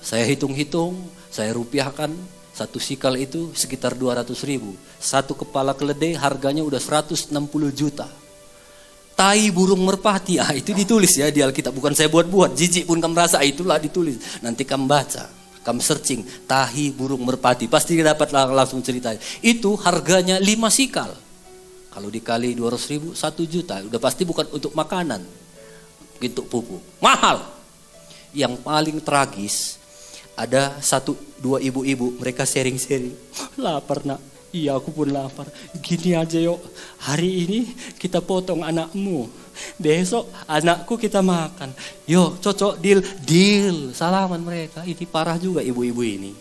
Speaker 2: Saya hitung-hitung, saya rupiahkan, 1 sikal itu sekitar 200.000. Satu kepala keledai harganya udah 160 juta. Tai burung merpati, itu ditulis ya di Alkitab. Bukan saya buat-buat, jijik pun kamu rasa, itulah ditulis. Nanti kamu baca. Kamu searching, tahi burung merpati, pasti dapat langsung cerita. Itu harganya 5 sikal. Kalau dikali 200.000, 1 juta. Udah pasti bukan untuk makanan, untuk pupuk. Mahal. Yang paling tragis, ada 1-2 ibu-ibu, mereka sharing-sharing. Lapar nak, iya aku pun lapar. Gini aja yuk, hari ini kita potong anakmu. Besok anakku kita makan. Yo, cocok, deal. Salaman mereka. Ini parah juga ibu-ibu ini.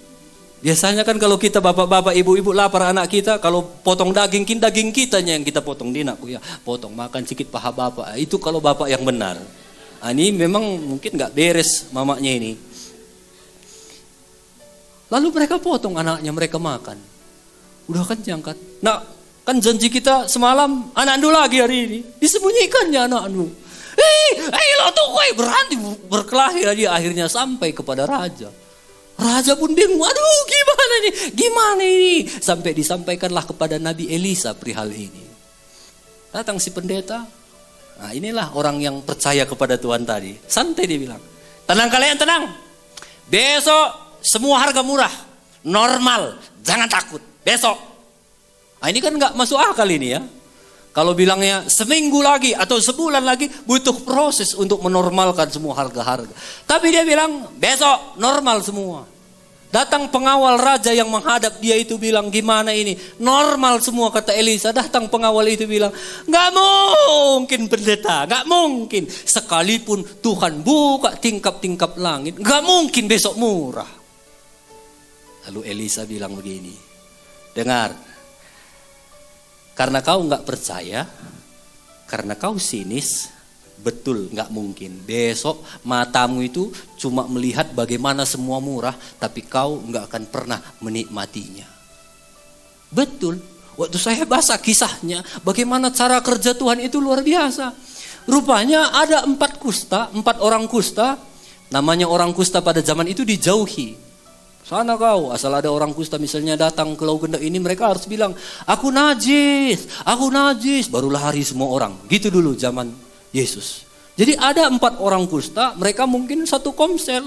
Speaker 2: Biasanya kan kalau kita bapak-bapak, ibu-ibu lapar anak kita, kalau potong daging kitanya yang kita potong. Dinakku ya, potong makan sedikit paha bapak. Itu kalau bapak yang benar. Ini memang mungkin gak beres mamanya ini. Lalu mereka potong anaknya, mereka makan. Udah kenyang kan? Nah, kan janji kita semalam, anak andu lagi hari ini. Disembunyikannya anak andu. lo tuh berhenti berkelahi. Dia akhirnya sampai kepada raja. Raja pun bingung, aduh gimana ini. Sampai disampaikanlah kepada Nabi Elisa perihal ini. Datang si pendeta. Nah inilah orang yang percaya kepada Tuhan tadi. Santai dia bilang, tenang kalian, tenang. Besok semua harga murah, normal, jangan takut. Besok. Nah ini kan gak masuk akal ini ya. Kalau bilangnya seminggu lagi atau sebulan lagi butuh proses untuk menormalkan semua harga-harga. Tapi dia bilang besok normal semua. Datang pengawal raja yang menghadap dia itu bilang gimana ini? Normal semua kata Elisa. Datang pengawal itu bilang gak mungkin pendeta, gak mungkin. Sekalipun Tuhan buka tingkap-tingkap langit, gak mungkin besok murah. Lalu Elisa bilang begini, dengar. Karena kau nggak percaya, karena kau sinis, betul nggak mungkin. Besok matamu itu cuma melihat bagaimana semua murah, tapi kau nggak akan pernah menikmatinya. Betul. Waktu saya baca kisahnya, bagaimana cara kerja Tuhan itu luar biasa. Rupanya ada 4 orang kusta, namanya orang kusta pada zaman itu dijauhi. Sana kau, asal ada orang kusta misalnya datang ke Laut Gendak ini, mereka harus bilang, aku najis, baru lari semua orang. Gitu dulu zaman Yesus. Jadi ada 4 orang kusta, mereka mungkin satu komsel.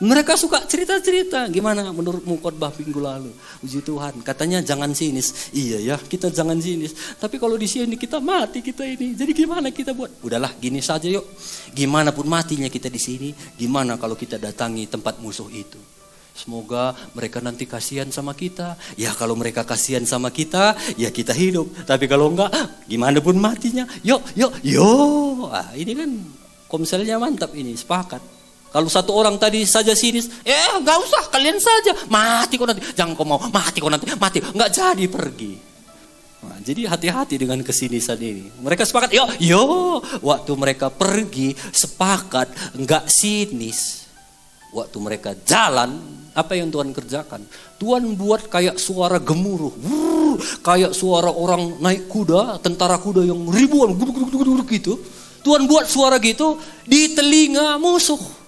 Speaker 2: Mereka suka cerita-cerita, gimana menurutmu khotbah minggu lalu? Puji Tuhan, katanya jangan sinis. Iya ya, kita jangan sinis. Tapi kalau di sini kita mati kita ini. Jadi gimana kita buat? Udahlah, gini saja yuk. Gimana pun matinya kita di sini, gimana kalau kita datangi tempat musuh itu? Semoga mereka nanti kasihan sama kita. Ya kalau mereka kasihan sama kita, ya kita hidup. Tapi kalau enggak, gimana pun matinya. Yuk. Ah, ini kan komselnya mantap ini, sepakat. Kalau satu orang tadi saja sinis, enggak usah, kalian saja. Mati kok nanti. Jangan kau mau, mati kok nanti. Mati, enggak jadi pergi. Nah, jadi hati-hati dengan kesinisan ini. Mereka sepakat, yo. Waktu mereka pergi, sepakat, enggak sinis. Waktu mereka jalan, apa yang Tuhan kerjakan? Tuhan buat kayak suara gemuruh, kayak suara orang naik kuda, tentara kuda yang ribuan, gitu. Tuhan buat suara gitu di telinga musuh.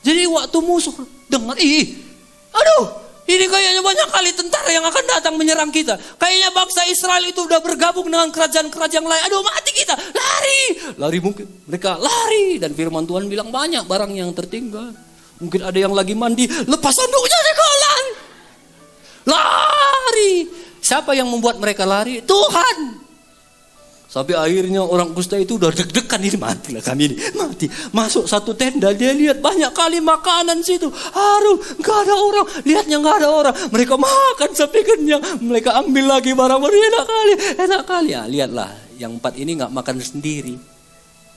Speaker 2: Jadi waktu musuh dengar, aduh, ini kayaknya banyak kali tentara yang akan datang menyerang kita. Kayaknya bangsa Israel itu udah bergabung dengan kerajaan-kerajaan lain. Aduh, mati kita, lari mungkin mereka lari. Dan firman Tuhan bilang banyak barang yang tertinggal. Mungkin ada yang lagi mandi, lepas sanduknya di kolam. Lari. Siapa yang membuat mereka lari? Tuhan. Sampai akhirnya orang kusta itu udah deg-degan, ini matilah kami ini. Mati. Masuk satu tenda, dia lihat banyak kali makanan situ. Harum, gak ada orang. Lihatnya gak ada orang. Mereka makan sampai kenyang. Mereka ambil lagi barang-barang, enak kali. Ya, lihatlah, yang 4 ini gak makan sendiri.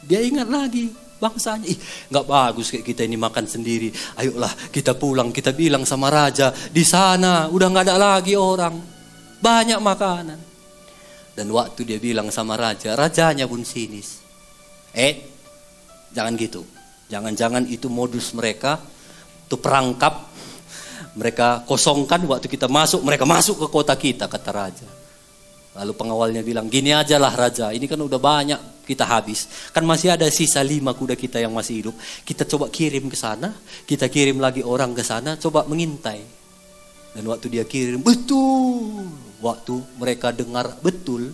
Speaker 2: Dia ingat lagi bangsanya, nggak bagus kayak kita ini makan sendiri. Ayolah kita pulang, kita bilang sama raja di sana udah nggak ada lagi orang, banyak makanan. Dan waktu dia bilang sama raja, rajanya pun sinis. Jangan gitu, jangan-jangan itu modus mereka, itu perangkap mereka kosongkan waktu kita masuk, mereka masuk ke kota kita, kata raja. Lalu pengawalnya bilang, gini aja lah raja, ini kan udah banyak kita habis. Kan masih ada sisa 5 kuda kita yang masih hidup. Kita coba kirim ke sana, kita kirim lagi orang ke sana, coba mengintai. Dan waktu dia kirim, betul. Waktu mereka dengar betul,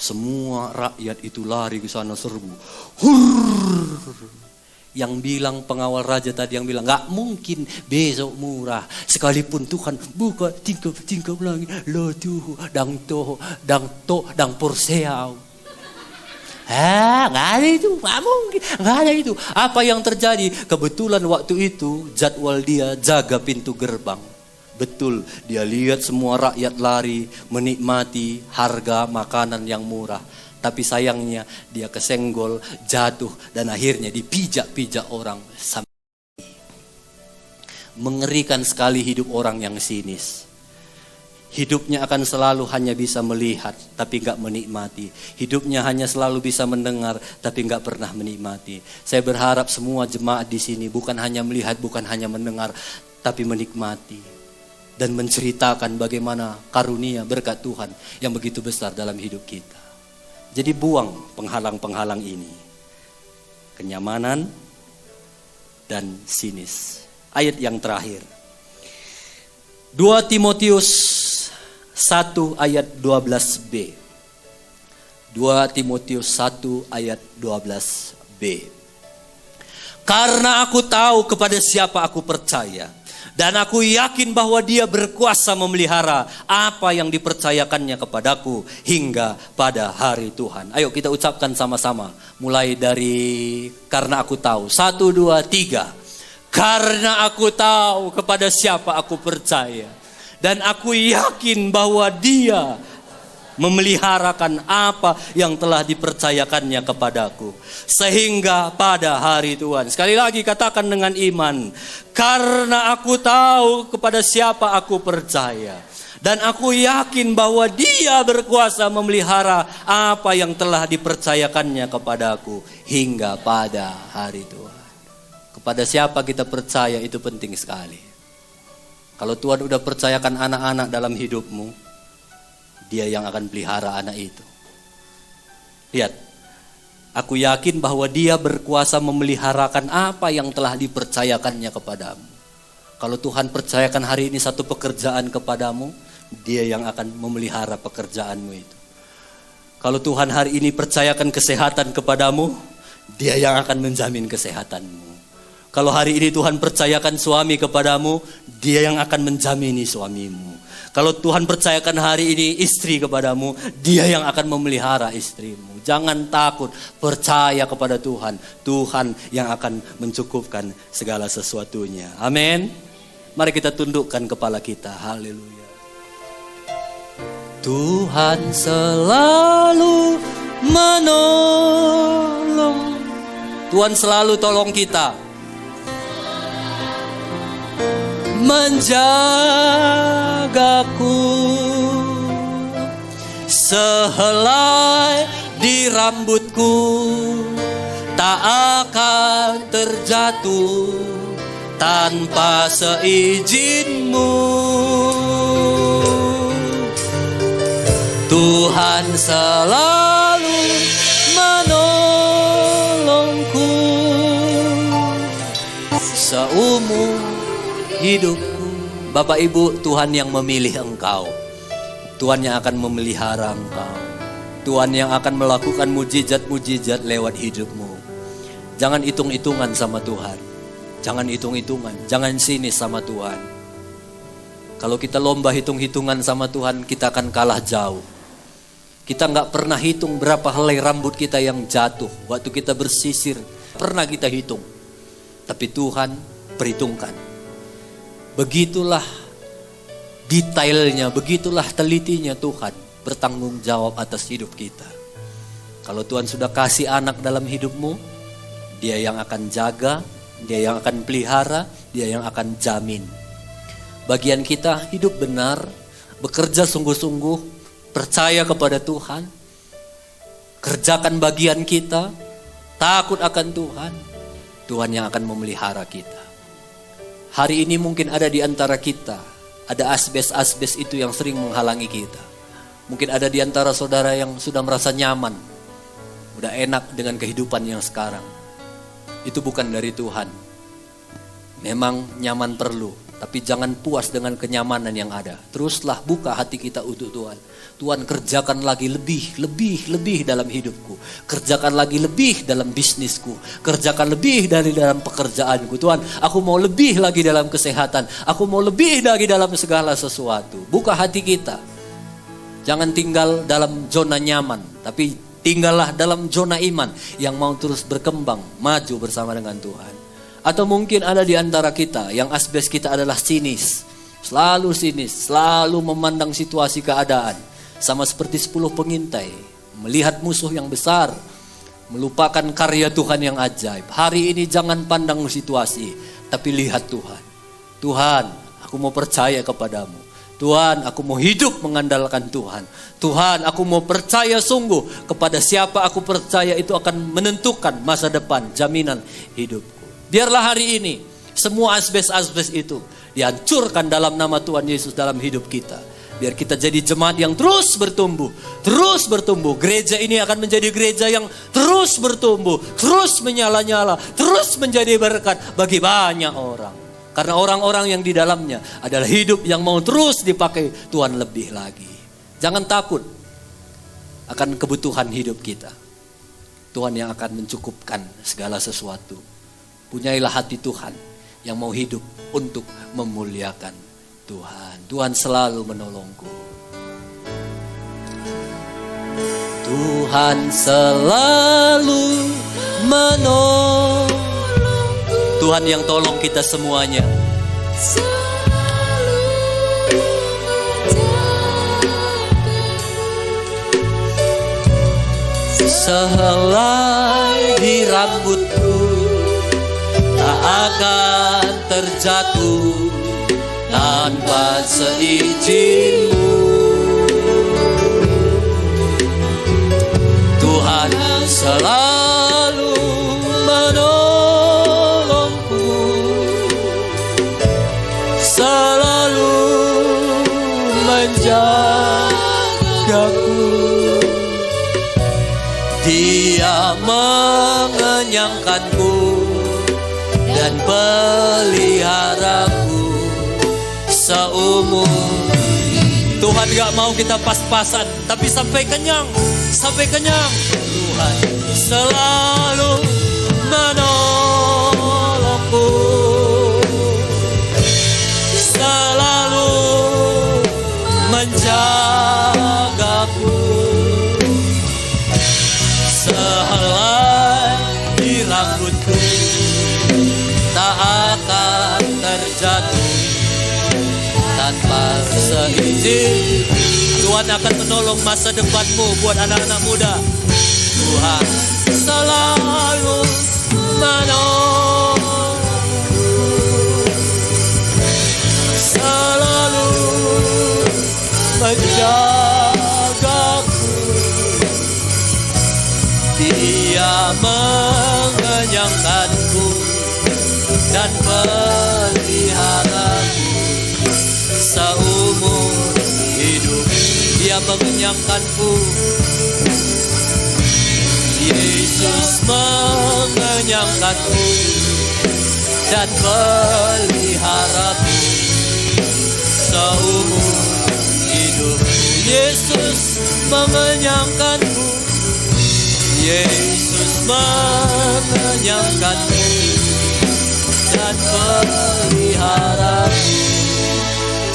Speaker 2: semua rakyat itu lari ke sana serbu. Yang bilang pengawal raja tadi yang bilang gak mungkin besok murah sekalipun Tuhan buka tingkap langit lo tuh dang porseau. Gak ada itu, gak mungkin, gak ada itu. Apa yang terjadi? Kebetulan waktu itu jadwal dia jaga pintu gerbang. Betul, dia lihat semua rakyat lari menikmati harga makanan yang murah. Tapi sayangnya dia kesenggol, jatuh, dan akhirnya dipijak-pijak orang. Mengerikan sekali hidup orang yang sinis. Hidupnya akan selalu hanya bisa melihat, tapi gak menikmati. Hidupnya hanya selalu bisa mendengar, tapi gak pernah menikmati. Saya berharap semua jemaat di sini bukan hanya melihat, bukan hanya mendengar, tapi menikmati. Dan menceritakan bagaimana karunia berkat Tuhan yang begitu besar dalam hidup kita. Jadi buang penghalang-penghalang ini. kenyamanan, dan sinis. Ayat yang terakhir. 2 Timotius 1 ayat 12b. 2 Timotius 1 ayat 12b. Karena aku tahu kepada siapa aku percaya, dan aku yakin bahwa dia berkuasa memelihara apa yang dipercayakannya kepadaku hingga pada hari Tuhan. Ayo kita ucapkan sama-sama. Mulai dari karena aku tahu. 1, 2, 3. Karena aku tahu kepada siapa aku percaya, dan aku yakin bahwa dia memeliharakan apa yang telah dipercayakannya kepadaku sehingga pada hari Tuhan. Sekali lagi katakan dengan iman. Karena aku tahu kepada siapa aku percaya, dan aku yakin bahwa dia berkuasa memelihara apa yang telah dipercayakannya kepadaku hingga pada hari Tuhan. Kepada siapa kita percaya itu penting sekali. Kalau Tuhan udah percayakan anak-anak dalam hidupmu, Dia yang akan pelihara anak itu. Lihat, aku yakin bahwa dia berkuasa memeliharakan apa yang telah dipercayakannya kepadamu. Kalau Tuhan percayakan hari ini satu pekerjaan kepadamu, dia yang akan memelihara pekerjaanmu itu. Kalau Tuhan hari ini percayakan kesehatan kepadamu, dia yang akan menjamin kesehatanmu. Kalau hari ini Tuhan percayakan suami kepadamu, dia yang akan menjamini suamimu. Kalau Tuhan percayakan hari ini istri kepadamu, dia yang akan memelihara istrimu. Jangan takut, percaya kepada Tuhan. Tuhan yang akan mencukupkan segala sesuatunya. Amin. Mari kita tundukkan kepala kita. Haleluya. Tuhan selalu menolong. Tuhan selalu tolong kita. Menjagaku sehelai di rambutku tak akan terjatuh tanpa seizin-Mu. Tuhan selalu menolongku seumur hidupku. Bapak Ibu, Tuhan yang memilih engkau. Tuhan yang akan memelihara engkau. Tuhan yang akan melakukan mujizat-mujizat lewat hidupmu. Jangan hitung-hitungan sama Tuhan. Jangan hitung-hitungan. Jangan sinis sama Tuhan. Kalau kita lomba hitung-hitungan sama Tuhan, kita akan kalah jauh. Kita gak pernah hitung berapa helai rambut kita yang jatuh waktu kita bersisir. Pernah kita hitung. Tapi Tuhan perhitungkan. Begitulah detailnya, begitulah telitinya Tuhan bertanggung jawab atas hidup kita. Kalau Tuhan sudah kasih anak dalam hidupmu, Dia yang akan jaga, Dia yang akan pelihara, Dia yang akan jamin. Bagian kita hidup benar, bekerja sungguh-sungguh, percaya kepada Tuhan, kerjakan bagian kita, takut akan Tuhan, Tuhan yang akan memelihara kita. Hari ini mungkin ada di antara kita, ada asbes-asbes itu yang sering menghalangi kita. Mungkin ada di antara saudara yang sudah merasa nyaman, udah enak dengan kehidupan yang sekarang. Itu bukan dari Tuhan. Memang nyaman perlu, tapi jangan puas dengan kenyamanan yang ada. Teruslah buka hati kita untuk Tuhan. Tuhan kerjakan lagi lebih dalam hidupku. Kerjakan lagi lebih dalam bisnisku. Kerjakan lebih dari dalam pekerjaanku. Tuhan, aku mau lebih lagi dalam kesehatan. Aku mau lebih lagi dalam segala sesuatu. Buka hati kita. Jangan tinggal dalam zona nyaman, tapi tinggallah dalam zona iman yang mau terus berkembang, maju bersama dengan Tuhan. Atau mungkin ada di antara kita yang asbes kita adalah sinis. Selalu sinis, selalu memandang situasi keadaan. Sama seperti 10 pengintai, melihat musuh yang besar, melupakan karya Tuhan yang ajaib. Hari ini jangan pandang situasi, tapi lihat Tuhan. Tuhan, aku mau percaya kepadamu. Tuhan, aku mau hidup mengandalkan Tuhan. Tuhan, aku mau percaya sungguh kepada siapa aku percaya itu akan menentukan masa depan, jaminan hidupku. Biarlah hari ini semua asbes-asbes itu dihancurkan dalam nama Tuhan Yesus dalam hidup kita. Biar kita jadi jemaat yang terus bertumbuh. Terus bertumbuh. Gereja ini akan menjadi gereja yang terus bertumbuh. Terus menyala-nyala. Terus menjadi berkat bagi banyak orang. Karena orang-orang yang di dalamnya adalah hidup yang mau terus dipakai Tuhan lebih lagi. Jangan takut akan kebutuhan hidup kita. Tuhan yang akan mencukupkan segala sesuatu. Punyailah hati Tuhan yang mau hidup untuk memuliakan Tuhan. Tuhan selalu menolongku. Tuhan selalu menolong. Tuhan yang tolong kita semuanya. Sehelai di rambutku tak akan terjatuh tanpa seizin-Mu. Tuhan selalu menolongku, selalu menjagaku. Dia mengenyangkanku dan peliharaku seumur. Tuhan gak mau kita pas-pasan, tapi sampai kenyang, sampai kenyang. Tuhan selalu menolongku, selalu menjagaku. Sehelai di rambutku tak akan terjatuh tanpa seizin. Tuhan akan menolong masa depanmu buat anak-anak muda. Tuhan selalu menolong, selalu menjagaku. Dia mengenyangkanku dan peliharaku seumur hidup. Dia mengenyangkanku. Yesus mengenyangkanku dan peliharaku seumur hidup. Yesus mengenyangkanku. Yesus mengenyangkanku dan peliharaku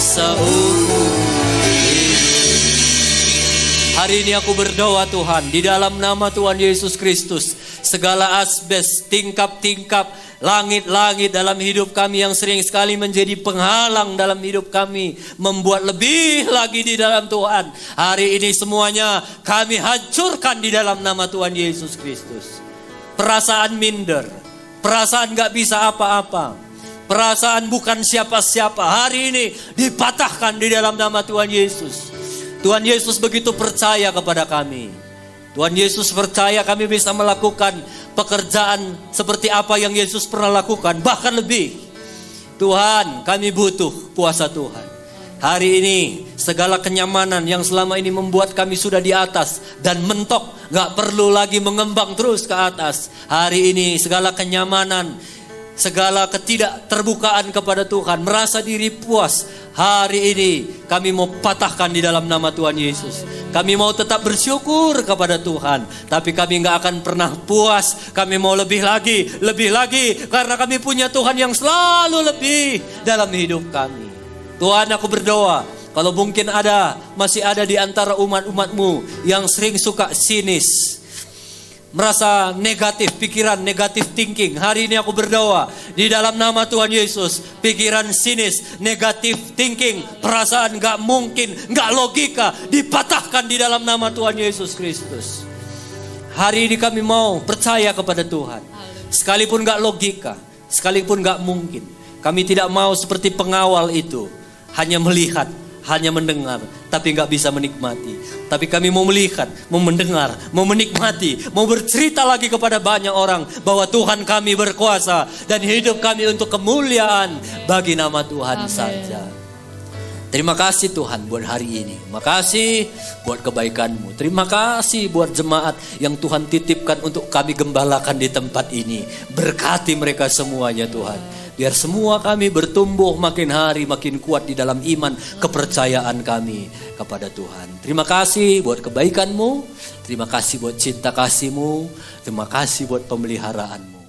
Speaker 2: seumur hidup. Hari ini aku berdoa Tuhan, di dalam nama Tuhan Yesus Kristus, segala asbes, tingkap-tingkap, langit-langit dalam hidup kami yang sering sekali menjadi penghalang dalam hidup kami, membuat lebih lagi di dalam Tuhan. Hari ini semuanya kami hancurkan di dalam nama Tuhan Yesus Kristus. Perasaan minder, perasaan gak bisa apa-apa, perasaan bukan siapa-siapa, hari ini dipatahkan di dalam nama Tuhan Yesus. Tuhan Yesus begitu percaya kepada kami. Tuhan Yesus percaya kami bisa melakukan pekerjaan seperti apa yang Yesus pernah lakukan, bahkan lebih. Tuhan, kami butuh kuasa Tuhan. Hari ini segala kenyamanan yang selama ini membuat kami sudah di atas dan mentok, gak perlu lagi mengembang terus ke atas. Hari ini segala kenyamanan, segala ketidakterbukaan kepada Tuhan, merasa diri puas, hari ini kami mau patahkan di dalam nama Tuhan Yesus. Kami mau tetap bersyukur kepada Tuhan, tapi kami gak akan pernah puas. Kami mau lebih lagi, karena kami punya Tuhan yang selalu lebih dalam hidup kami. Tuhan, aku berdoa, kalau mungkin masih ada di antara umat-umatmu yang sering suka sinis, merasa negatif, pikiran negatif thinking. Hari ini aku berdoa di dalam nama Tuhan Yesus, pikiran sinis, negatif thinking, perasaan gak mungkin, gak logika, dipatahkan di dalam nama Tuhan Yesus Kristus. Hari ini kami mau percaya kepada Tuhan, sekalipun gak logika, sekalipun gak mungkin. Kami tidak mau seperti pengawal itu, hanya melihat, hanya mendengar, tapi gak bisa menikmati. Tapi kami mau melihat, mau mendengar, mau menikmati, mau bercerita lagi kepada banyak orang bahwa Tuhan kami berkuasa dan hidup kami untuk kemuliaan bagi nama Tuhan. Amen. Saja. Terima kasih Tuhan buat hari ini. Terima kasih buat kebaikan-Mu. Terima kasih buat jemaat yang Tuhan titipkan untuk kami gembalakan di tempat ini. Berkati mereka semuanya Tuhan. Biar semua kami bertumbuh makin hari makin kuat di dalam iman kepercayaan kami kepada Tuhan. Terima kasih buat kebaikan-Mu. Terima kasih buat cinta kasih-Mu. Terima kasih buat pemeliharaanmu.